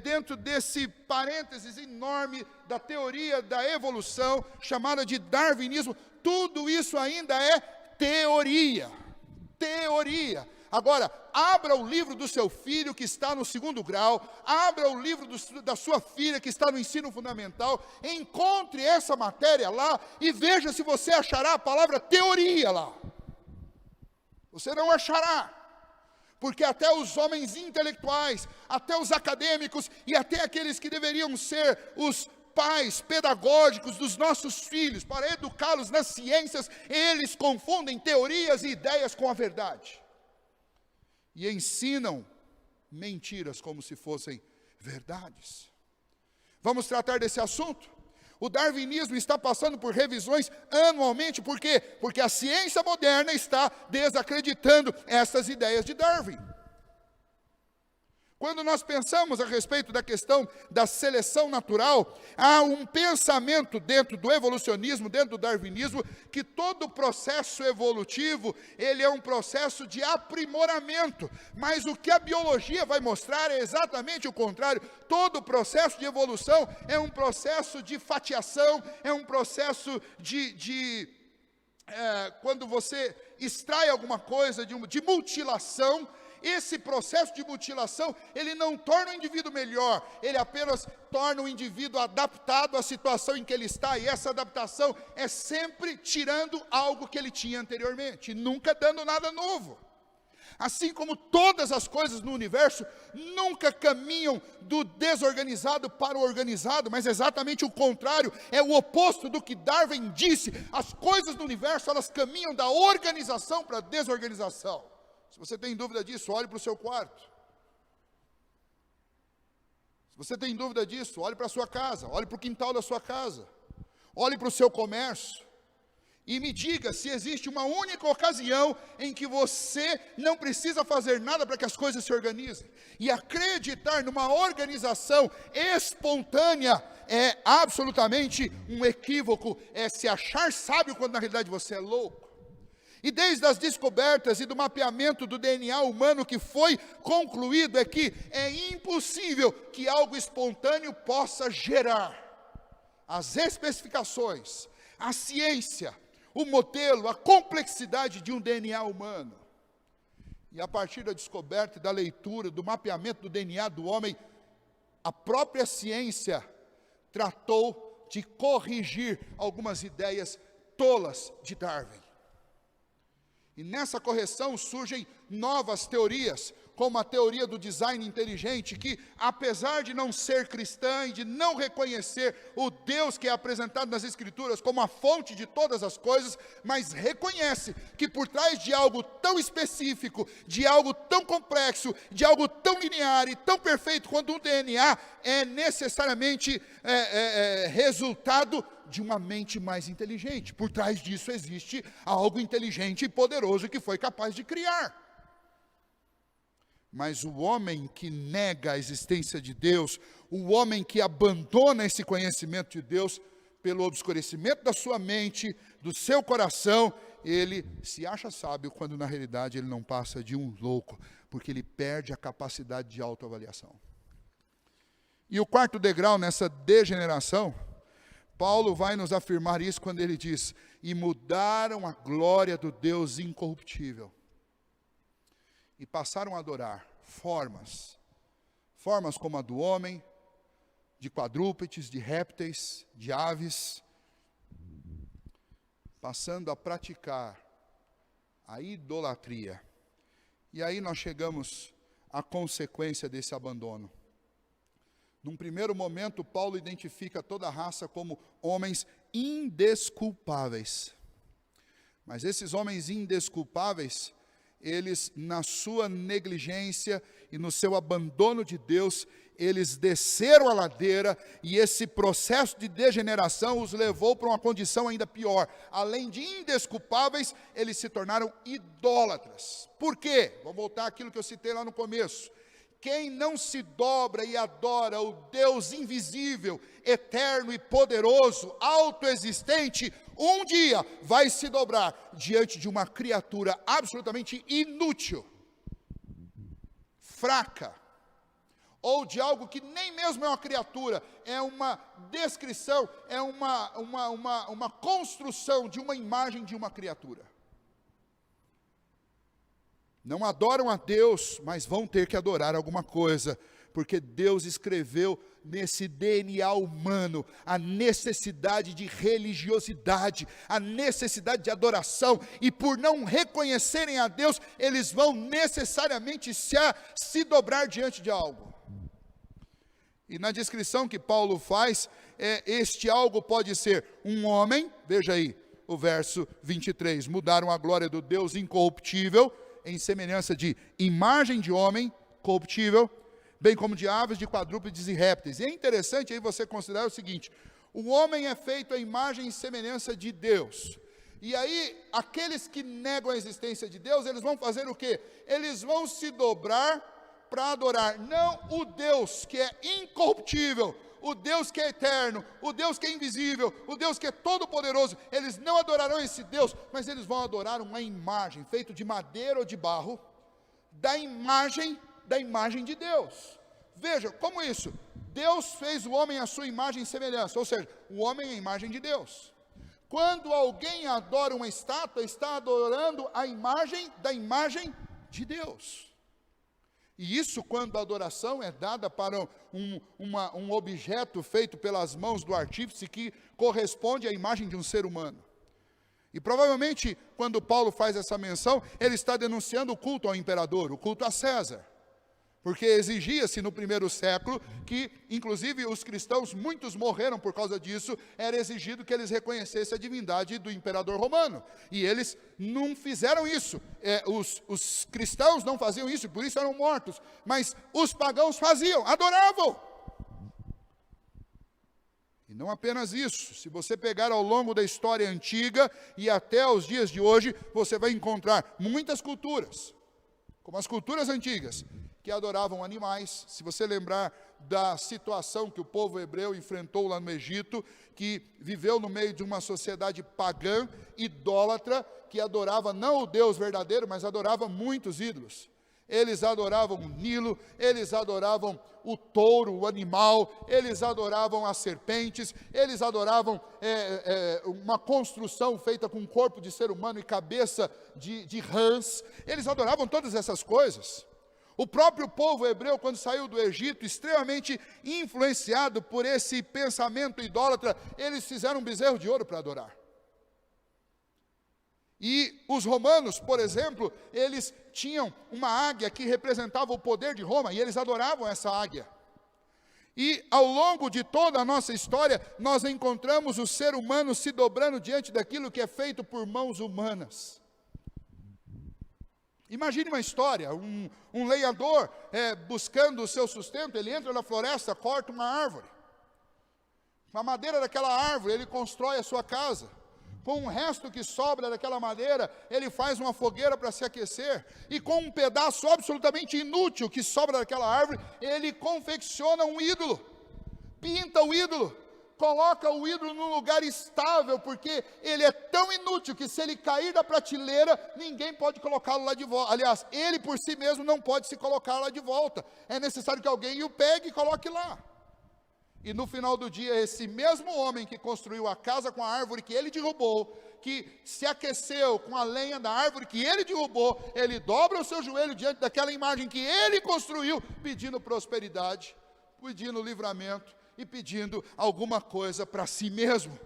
dentro desse parênteses enorme da teoria da evolução, chamada de darwinismo, tudo isso ainda é teoria. Teoria. Agora, abra o livro do seu filho que está no 2º grau, abra o livro da sua filha que está no ensino fundamental, encontre essa matéria lá e veja se você achará a palavra teoria lá. Você não achará, porque até os homens intelectuais, até os acadêmicos e até aqueles que deveriam ser os pais pedagógicos dos nossos filhos, para educá-los nas ciências, eles confundem teorias e ideias com a verdade. E ensinam mentiras como se fossem verdades. Vamos tratar desse assunto? O darwinismo está passando por revisões anualmente. Por quê? Porque a ciência moderna está desacreditando essas ideias de Darwin. Quando nós pensamos a respeito da questão da seleção natural, há um pensamento dentro do evolucionismo, dentro do darwinismo, que todo processo evolutivo, ele é um processo de aprimoramento. Mas o que a biologia vai mostrar é exatamente o contrário. Todo processo de evolução é um processo de fatiação, é um processo quando você extrai alguma coisa, de mutilação. Esse processo de mutilação, ele não torna o indivíduo melhor, ele apenas torna o indivíduo adaptado à situação em que ele está, e essa adaptação é sempre tirando algo que ele tinha anteriormente, nunca dando nada novo. Assim como todas as coisas no universo nunca caminham do desorganizado para o organizado, mas exatamente o contrário, é o oposto do que Darwin disse. As coisas do universo, elas caminham da organização para a desorganização. Se você tem dúvida disso, olhe para o seu quarto. Se você tem dúvida disso, olhe para a sua casa, olhe para o quintal da sua casa, olhe para o seu comércio. E me diga se existe uma única ocasião em que você não precisa fazer nada para que as coisas se organizem. E acreditar numa organização espontânea é absolutamente um equívoco, é se achar sábio quando na realidade você é louco. E desde as descobertas e do mapeamento do DNA humano que foi concluído é que é impossível que algo espontâneo possa gerar as especificações, a ciência, o modelo, a complexidade de um DNA humano. E a partir da descoberta e da leitura, do mapeamento do DNA do homem, a própria ciência tratou de corrigir algumas ideias tolas de Darwin. E nessa correção surgem novas teorias, como a teoria do design inteligente, que apesar de não ser cristã e de não reconhecer o Deus que é apresentado nas Escrituras como a fonte de todas as coisas, mas reconhece que por trás de algo tão específico, de algo tão complexo, de algo tão linear e tão perfeito quanto um DNA, é necessariamente resultado de uma mente mais inteligente. Por trás disso existe algo inteligente e poderoso que foi capaz de criar. Mas o homem que nega a existência de Deus, o homem que abandona esse conhecimento de Deus, pelo obscurecimento da sua mente, do seu coração, ele se acha sábio, quando na realidade ele não passa de um louco, porque ele perde a capacidade de autoavaliação. E o quarto degrau nessa degeneração, Paulo vai nos afirmar isso quando ele diz: e mudaram a glória do Deus incorruptível. E passaram a adorar formas como a do homem, de quadrúpedes, de répteis, de aves, passando a praticar a idolatria. E aí nós chegamos à consequência desse abandono. Num primeiro momento, Paulo identifica toda a raça como homens indesculpáveis. Mas esses homens indesculpáveis, eles, na sua negligência e no seu abandono de Deus, eles desceram a ladeira, e esse processo de degeneração os levou para uma condição ainda pior. Além de indesculpáveis, eles se tornaram idólatras. Por quê? Vou voltar àquilo que eu citei lá no começo. Quem não se dobra e adora o Deus invisível, eterno e poderoso, autoexistente, um dia vai se dobrar diante de uma criatura absolutamente inútil, fraca, ou de algo que nem mesmo é uma criatura, é uma descrição, é uma construção de uma imagem de uma criatura. Não adoram a Deus, mas vão ter que adorar alguma coisa, porque Deus escreveu nesse DNA humano a necessidade de religiosidade, a necessidade de adoração, e por não reconhecerem a Deus, eles vão necessariamente se dobrar diante de algo. E na descrição que Paulo faz, este algo pode ser um homem, veja aí o verso 23, mudaram a glória do Deus incorruptível, em semelhança de imagem de homem corruptível, bem como de aves, de quadrúpedes e répteis. E é interessante aí você considerar o seguinte: o homem é feito à imagem e semelhança de Deus. E aí, aqueles que negam a existência de Deus, eles vão fazer o quê? Eles vão se dobrar para adorar, não o Deus que é incorruptível, o Deus que é eterno, o Deus que é invisível, o Deus que é todo poderoso. Eles não adorarão esse Deus, mas eles vão adorar uma imagem, feita de madeira ou de barro, da imagem de Deus. Veja, como isso? Deus fez o homem à sua imagem e semelhança, ou seja, o homem é a imagem de Deus. Quando alguém adora uma estátua, está adorando a imagem da imagem de Deus. E isso quando a adoração é dada para um objeto feito pelas mãos do artífice, que corresponde à imagem de um ser humano. E provavelmente, quando Paulo faz essa menção, ele está denunciando o culto ao imperador, o culto a César. Porque exigia-se no primeiro século que, inclusive os cristãos, muitos morreram por causa disso, era exigido que eles reconhecessem a divindade do imperador romano. E eles não fizeram isso. Os cristãos não faziam isso, por isso eram mortos. Mas os pagãos faziam, adoravam. E não apenas isso, se você pegar ao longo da história antiga e até os dias de hoje, você vai encontrar muitas culturas, como as culturas antigas, que adoravam animais. Se você lembrar da situação que o povo hebreu enfrentou lá no Egito, que viveu no meio de uma sociedade pagã, idólatra, que adorava não o Deus verdadeiro, mas adorava muitos ídolos. Eles adoravam o Nilo, eles adoravam o touro, o animal, eles adoravam as serpentes, eles adoravam uma construção feita com corpo de ser humano e cabeça de rãs, eles adoravam todas essas coisas. O próprio povo hebreu, quando saiu do Egito, extremamente influenciado por esse pensamento idólatra, eles fizeram um bezerro de ouro para adorar. E os romanos, por exemplo, eles tinham uma águia que representava o poder de Roma, e eles adoravam essa águia. E ao longo de toda a nossa história, nós encontramos o ser humano se dobrando diante daquilo que é feito por mãos humanas. Imagine uma história, um lenhador buscando o seu sustento, ele entra na floresta, corta uma árvore. Com a madeira daquela árvore, ele constrói a sua casa. Com o resto que sobra daquela madeira, ele faz uma fogueira para se aquecer. E com um pedaço absolutamente inútil que sobra daquela árvore, ele confecciona um ídolo. Pinta o ídolo. Coloca o ídolo num lugar estável, porque ele é tão inútil que se ele cair da prateleira, ninguém pode colocá-lo lá de volta. Aliás, ele por si mesmo não pode se colocar lá de volta. É necessário que alguém o pegue e coloque lá. E no final do dia, esse mesmo homem que construiu a casa com a árvore que ele derrubou, que se aqueceu com a lenha da árvore que ele derrubou, ele dobra o seu joelho diante daquela imagem que ele construiu, pedindo prosperidade, pedindo livramento e pedindo alguma coisa para si mesmo.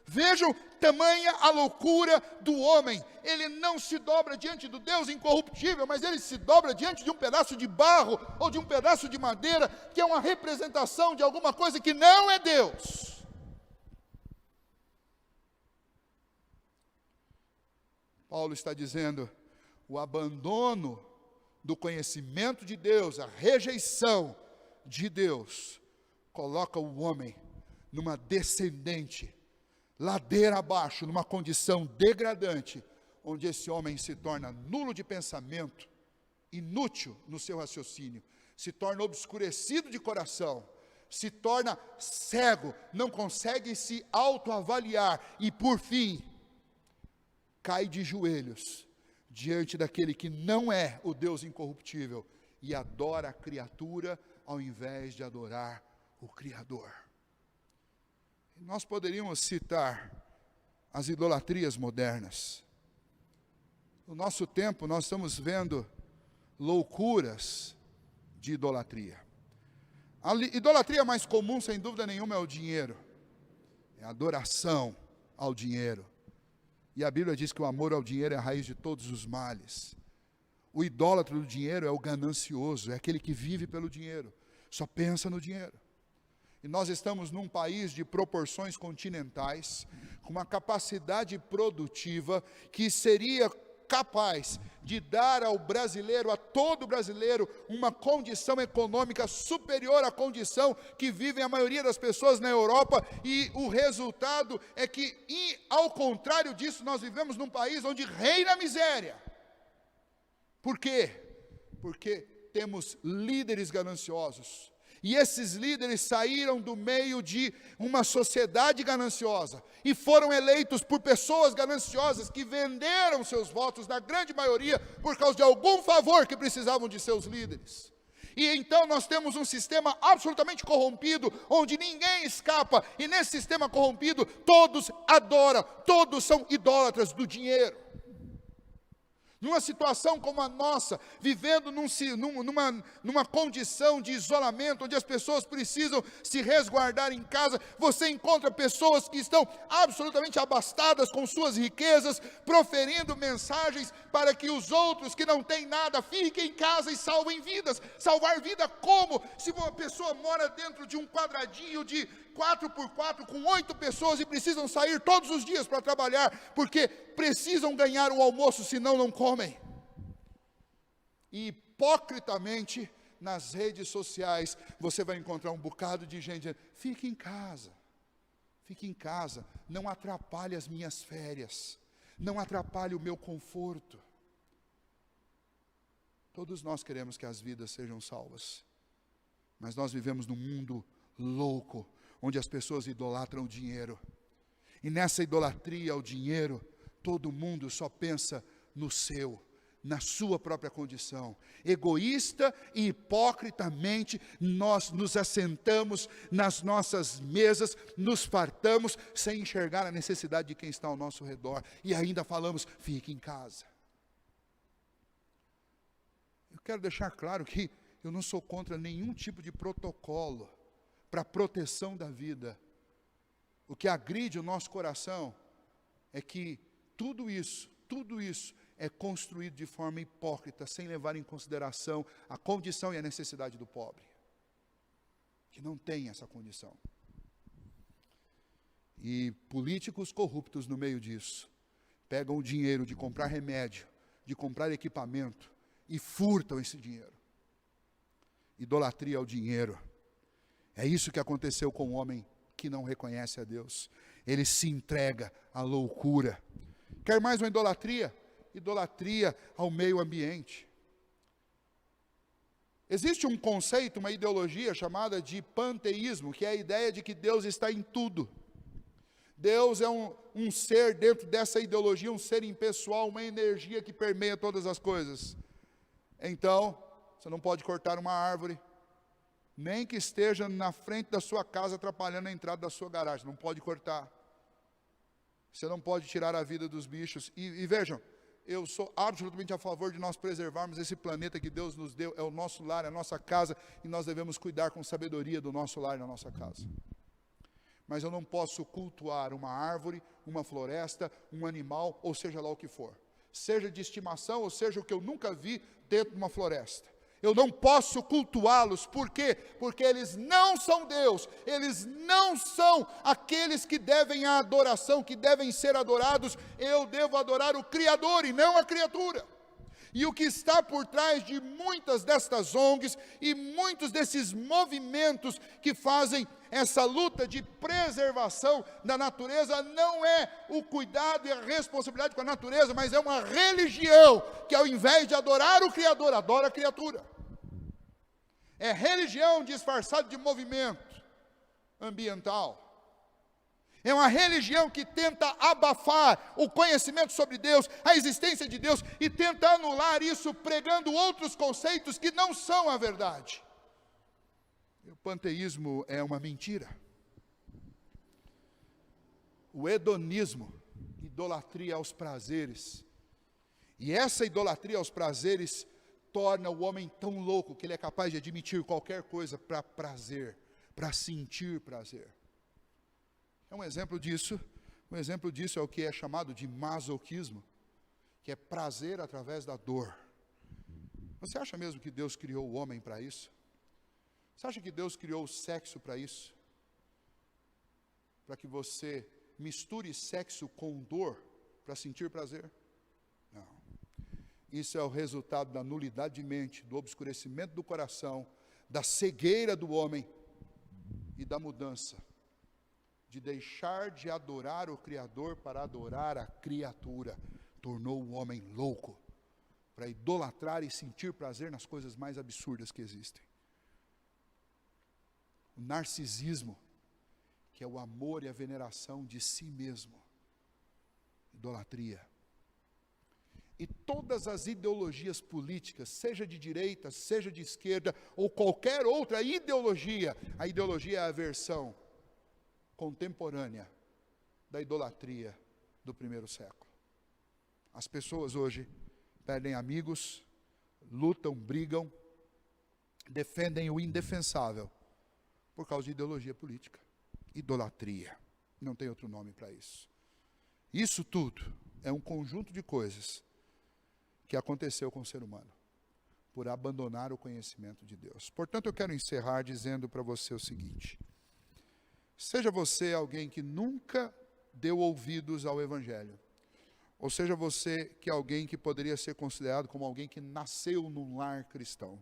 Vejam tamanha a loucura do homem. Ele não se dobra diante do Deus incorruptível, mas ele se dobra diante de um pedaço de barro ou de um pedaço de madeira, que é uma representação de alguma coisa que não é Deus. Paulo está dizendo, o abandono do conhecimento de Deus, a rejeição de Deus, coloca o homem numa descendente, ladeira abaixo, numa condição degradante, onde esse homem se torna nulo de pensamento, inútil no seu raciocínio, se torna obscurecido de coração, se torna cego, não consegue se autoavaliar e, por fim, cai de joelhos diante daquele que não é o Deus incorruptível e adora a criatura ao invés de adorar o Criador. Nós poderíamos citar as idolatrias modernas. No nosso tempo, nós estamos vendo loucuras de idolatria. A idolatria mais comum, sem dúvida nenhuma, é o dinheiro. É a adoração ao dinheiro. E a Bíblia diz que o amor ao dinheiro é a raiz de todos os males. O idólatra do dinheiro é o ganancioso, é aquele que vive pelo dinheiro, só pensa no dinheiro. E nós estamos num país de proporções continentais, com uma capacidade produtiva que seria capaz de dar ao brasileiro, a todo brasileiro, uma condição econômica superior à condição que vivem a maioria das pessoas na Europa, e o resultado é que, ao contrário disso, nós vivemos num país onde reina a miséria. Por quê? Porque temos líderes gananciosos. E esses líderes saíram do meio de uma sociedade gananciosa e foram eleitos por pessoas gananciosas que venderam seus votos, na grande maioria, por causa de algum favor que precisavam de seus líderes. E então nós temos um sistema absolutamente corrompido, onde ninguém escapa, e nesse sistema corrompido, todos adoram, todos são idólatras do dinheiro. Numa situação como a nossa, vivendo numa condição de isolamento, onde as pessoas precisam se resguardar em casa, você encontra pessoas que estão absolutamente abastadas com suas riquezas, proferindo mensagens para que os outros que não têm nada fiquem em casa e salvem vidas. Salvar vida como? Se uma pessoa mora dentro de um quadradinho de 4x4 com 8 pessoas e precisam sair todos os dias para trabalhar, porque precisam ganhar o almoço, senão não comem. E hipocritamente, nas redes sociais, você vai encontrar um bocado de gente dizendo: fique em casa, não atrapalhe as minhas férias, não atrapalhe o meu conforto. Todos nós queremos que as vidas sejam salvas, mas nós vivemos num mundo louco, onde as pessoas idolatram o dinheiro, e nessa idolatria ao dinheiro, todo mundo só pensa no seu, na sua própria condição. Egoísta e hipocritamente, nós nos assentamos nas nossas mesas, nos fartamos, sem enxergar a necessidade de quem está ao nosso redor, e ainda falamos: fique em casa. Eu quero deixar claro que eu não sou contra nenhum tipo de protocolo para a proteção da vida. O que agride o nosso coração é que tudo isso é construído de forma hipócrita, sem levar em consideração a condição e a necessidade do pobre, que não tem essa condição. E políticos corruptos no meio disso, pegam o dinheiro de comprar remédio, de comprar equipamento, e furtam esse dinheiro. Idolatria ao dinheiro. É isso que aconteceu com o homem que não reconhece a Deus. Ele se entrega à loucura. Quer mais uma idolatria? Idolatria ao meio ambiente. Existe um conceito, uma ideologia chamada de panteísmo, que é a ideia de que Deus está em tudo. Deus é um ser dentro dessa ideologia, um ser impessoal, uma energia que permeia todas as coisas. Então, você não pode cortar uma árvore, nem que esteja na frente da sua casa atrapalhando a entrada da sua garagem, não pode cortar. Você não pode tirar a vida dos bichos. E vejam, eu sou absolutamente a favor de nós preservarmos esse planeta que Deus nos deu, é o nosso lar, é a nossa casa, e nós devemos cuidar com sabedoria do nosso lar e da nossa casa. Mas eu não posso cultuar uma árvore, uma floresta, um animal, ou seja lá o que for. Seja de estimação, ou seja o que eu nunca vi dentro de uma floresta. Eu não posso cultuá-los, por quê? Porque eles não são Deus, eles não são aqueles que devem a adoração, que devem ser adorados. Eu devo adorar o Criador e não a criatura. E o que está por trás de muitas destas ONGs e muitos desses movimentos que fazem essa luta de preservação da natureza não é o cuidado e a responsabilidade com a natureza, mas é uma religião que, ao invés de adorar o Criador, adora a criatura. É religião disfarçada de movimento ambiental. É uma religião que tenta abafar o conhecimento sobre Deus, a existência de Deus, e tenta anular isso pregando outros conceitos que não são a verdade. O panteísmo é uma mentira. O hedonismo, idolatria aos prazeres. E essa idolatria aos prazeres torna o homem tão louco que ele é capaz de admitir qualquer coisa para prazer, para sentir prazer. É um exemplo disso é o que é chamado de masoquismo, que é prazer através da dor. Você acha mesmo que Deus criou o homem para isso? Você acha que Deus criou o sexo para isso? Para que você misture sexo com dor para sentir prazer? Não. Isso é o resultado da nulidade de mente, do obscurecimento do coração, da cegueira do homem e da mudança de deixar de adorar o Criador para adorar a criatura. Tornou o homem louco para idolatrar e sentir prazer nas coisas mais absurdas que existem. O narcisismo, que é o amor e a veneração de si mesmo. Idolatria. E todas as ideologias políticas, seja de direita, seja de esquerda, ou qualquer outra ideologia, a ideologia é a versão contemporânea da idolatria do primeiro século. As pessoas hoje perdem amigos, lutam, brigam, defendem o indefensável por causa de ideologia política, idolatria. Não tem outro nome para isso. Isso tudo é um conjunto de coisas que aconteceu com o ser humano por abandonar o conhecimento de Deus. Portanto, eu quero encerrar dizendo para você o seguinte: seja você alguém que nunca deu ouvidos ao Evangelho, ou seja você que é alguém que poderia ser considerado como alguém que nasceu num lar cristão,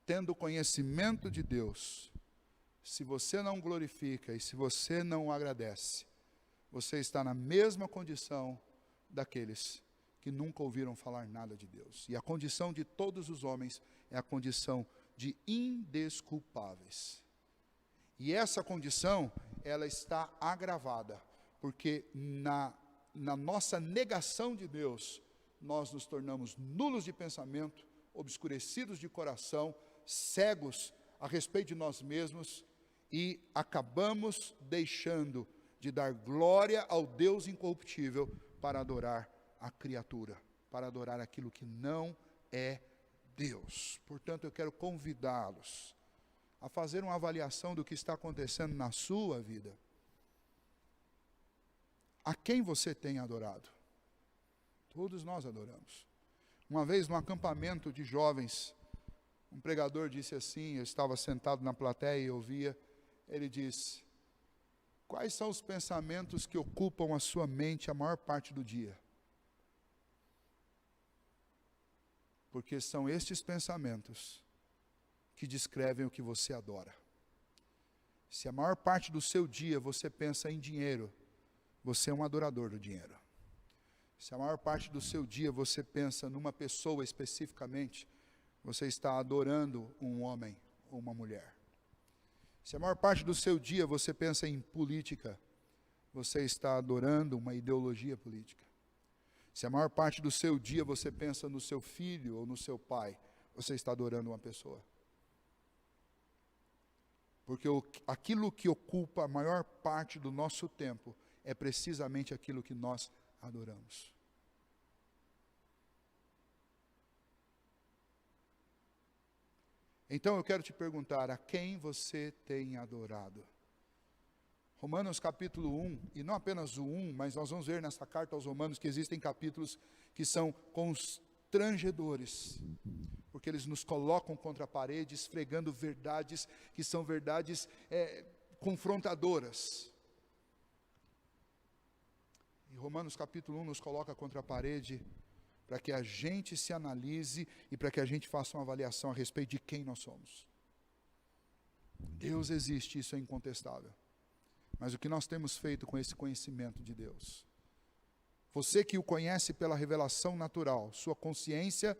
tendo conhecimento de Deus, se você não glorifica e se você não agradece, você está na mesma condição daqueles que nunca ouviram falar nada de Deus. E a condição de todos os homens é a condição de indesculpáveis. E essa condição, ela está agravada, porque na nossa negação de Deus, nós nos tornamos nulos de pensamento, obscurecidos de coração, cegos a respeito de nós mesmos, e acabamos deixando de dar glória ao Deus incorruptível para adorar a criatura, para adorar aquilo que não é Deus. Portanto, eu quero convidá-los a fazer uma avaliação do que está acontecendo na sua vida. A quem você tem adorado? Todos nós adoramos. Uma vez, num acampamento de jovens, um pregador disse assim, eu estava sentado na plateia e ouvia, ele disse: quais são os pensamentos que ocupam a sua mente a maior parte do dia? Porque são estes pensamentos que descrevem o que você adora. Se a maior parte do seu dia você pensa em dinheiro, você é um adorador do dinheiro. Se a maior parte do seu dia você pensa numa pessoa especificamente, você está adorando um homem ou uma mulher. Se a maior parte do seu dia você pensa em política, você está adorando uma ideologia política. Se a maior parte do seu dia você pensa no seu filho ou no seu pai, você está adorando uma pessoa. Porque aquilo que ocupa a maior parte do nosso tempo é precisamente aquilo que nós adoramos. Então eu quero te perguntar, a quem você tem adorado? Romanos capítulo 1, e não apenas o 1, mas nós vamos ver nessa carta aos Romanos que existem capítulos que são constrangedores, porque eles nos colocam contra a parede, esfregando verdades que são verdades confrontadoras. E Romanos capítulo 1 nos coloca contra a parede para que a gente se analise e para que a gente faça uma avaliação a respeito de quem nós somos. Deus existe, isso é incontestável. Mas o que nós temos feito com esse conhecimento de Deus? Você que o conhece pela revelação natural, sua consciência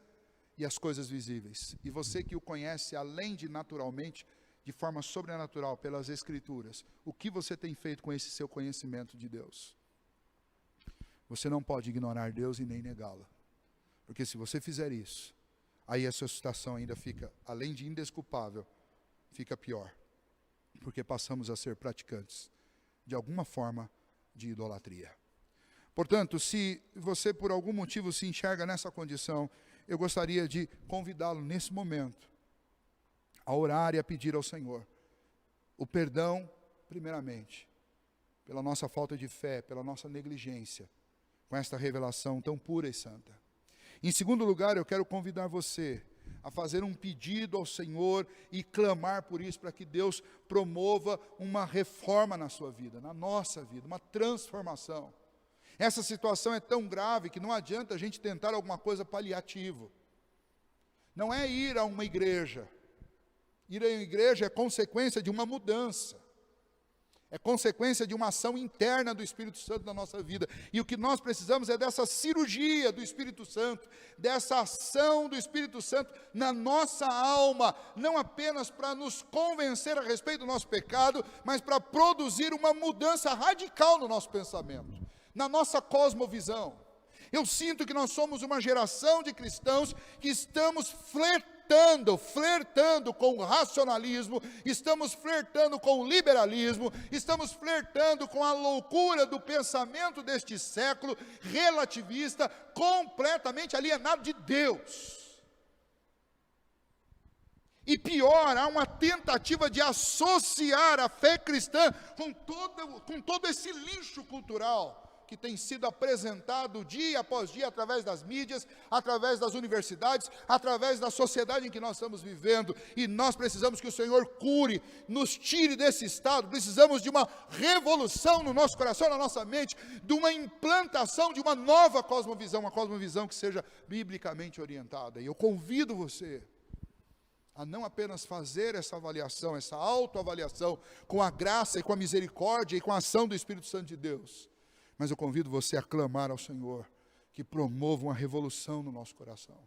e as coisas visíveis. E você que o conhece além de naturalmente, de forma sobrenatural, pelas Escrituras. O que você tem feito com esse seu conhecimento de Deus? Você não pode ignorar Deus e nem negá-lo. Porque se você fizer isso, aí a sua situação ainda fica, além de indesculpável, fica pior. Porque passamos a ser praticantes, de alguma forma, de idolatria. Portanto, se você por algum motivo se enxerga nessa condição, eu gostaria de convidá-lo nesse momento, a orar e a pedir ao Senhor o perdão, primeiramente, pela nossa falta de fé, pela nossa negligência, com esta revelação tão pura e santa. Em segundo lugar, eu quero convidar você a fazer um pedido ao Senhor e clamar por isso, para que Deus promova uma reforma na sua vida, na nossa vida, uma transformação. Essa situação é tão grave que não adianta a gente tentar alguma coisa paliativa. Não é ir a uma igreja. Ir a uma igreja é consequência de uma mudança. É consequência de uma ação interna do Espírito Santo na nossa vida. E o que nós precisamos é dessa cirurgia do Espírito Santo, dessa ação do Espírito Santo na nossa alma, não apenas para nos convencer a respeito do nosso pecado, mas para produzir uma mudança radical no nosso pensamento, na nossa cosmovisão. Eu sinto que nós somos uma geração de cristãos que estamos flertando com o racionalismo, estamos flertando com o liberalismo, estamos flertando com a loucura do pensamento deste século, relativista, completamente alienado de Deus. E pior, há uma tentativa de associar a fé cristã com todo esse lixo cultural que tem sido apresentado dia após dia através das mídias, através das universidades, através da sociedade em que nós estamos vivendo. E nós precisamos que o Senhor cure, nos tire desse estado. Precisamos de uma revolução no nosso coração, na nossa mente, de uma implantação de uma nova cosmovisão, uma cosmovisão que seja biblicamente orientada. E eu convido você a não apenas fazer essa avaliação, essa autoavaliação, com a graça e com a misericórdia e com a ação do Espírito Santo de Deus, mas eu convido você a clamar ao Senhor, que promova uma revolução no nosso coração.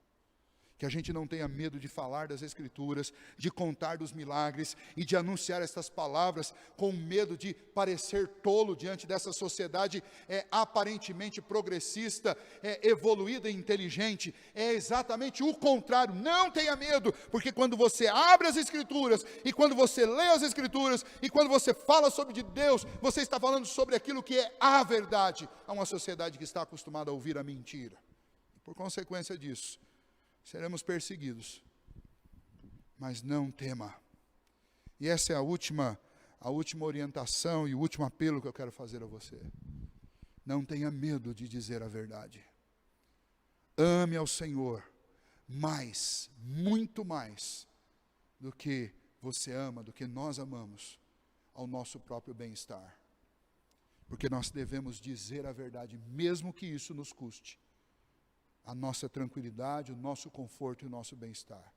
Que a gente não tenha medo de falar das Escrituras, de contar dos milagres e de anunciar estas palavras com medo de parecer tolo diante dessa sociedade aparentemente progressista, evoluída e inteligente. É exatamente o contrário. Não tenha medo, porque quando você abre as Escrituras e quando você lê as Escrituras e quando você fala sobre de Deus, você está falando sobre aquilo que é a verdade a uma sociedade que está acostumada a ouvir a mentira. Por consequência disso, seremos perseguidos, mas não tema. E essa é a última orientação e o último apelo que eu quero fazer a você. Não tenha medo de dizer a verdade. Ame ao Senhor mais, muito mais, do que você ama, do que nós amamos, ao nosso próprio bem-estar. Porque nós devemos dizer a verdade, mesmo que isso nos custe a nossa tranquilidade, o nosso conforto e o nosso bem-estar.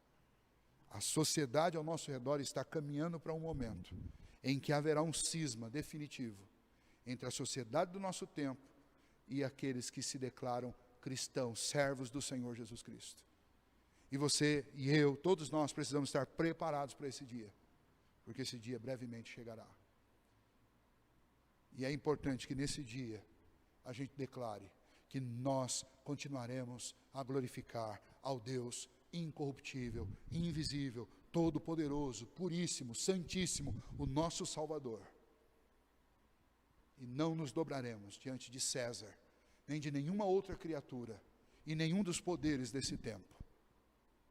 A sociedade ao nosso redor está caminhando para um momento em que haverá um cisma definitivo entre a sociedade do nosso tempo e aqueles que se declaram cristãos, servos do Senhor Jesus Cristo. E você e eu, todos nós precisamos estar preparados para esse dia, porque esse dia brevemente chegará. E é importante que nesse dia a gente declare que nós continuaremos a glorificar ao Deus incorruptível, invisível, todo-poderoso, puríssimo, santíssimo, o nosso Salvador. E não nos dobraremos diante de César, nem de nenhuma outra criatura, e nenhum dos poderes desse tempo,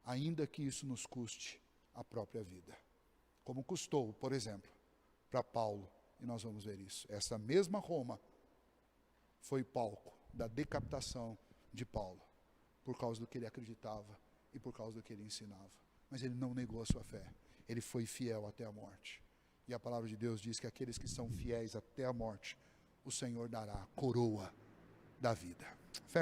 ainda que isso nos custe a própria vida. Como custou, por exemplo, para Paulo, e nós vamos ver isso. Essa mesma Roma foi palco da decapitação de Paulo, por causa do que ele acreditava e por causa do que ele ensinava. Mas ele não negou a sua fé, ele foi fiel até a morte. E a palavra de Deus diz que aqueles que são fiéis até a morte, o Senhor dará a coroa da vida.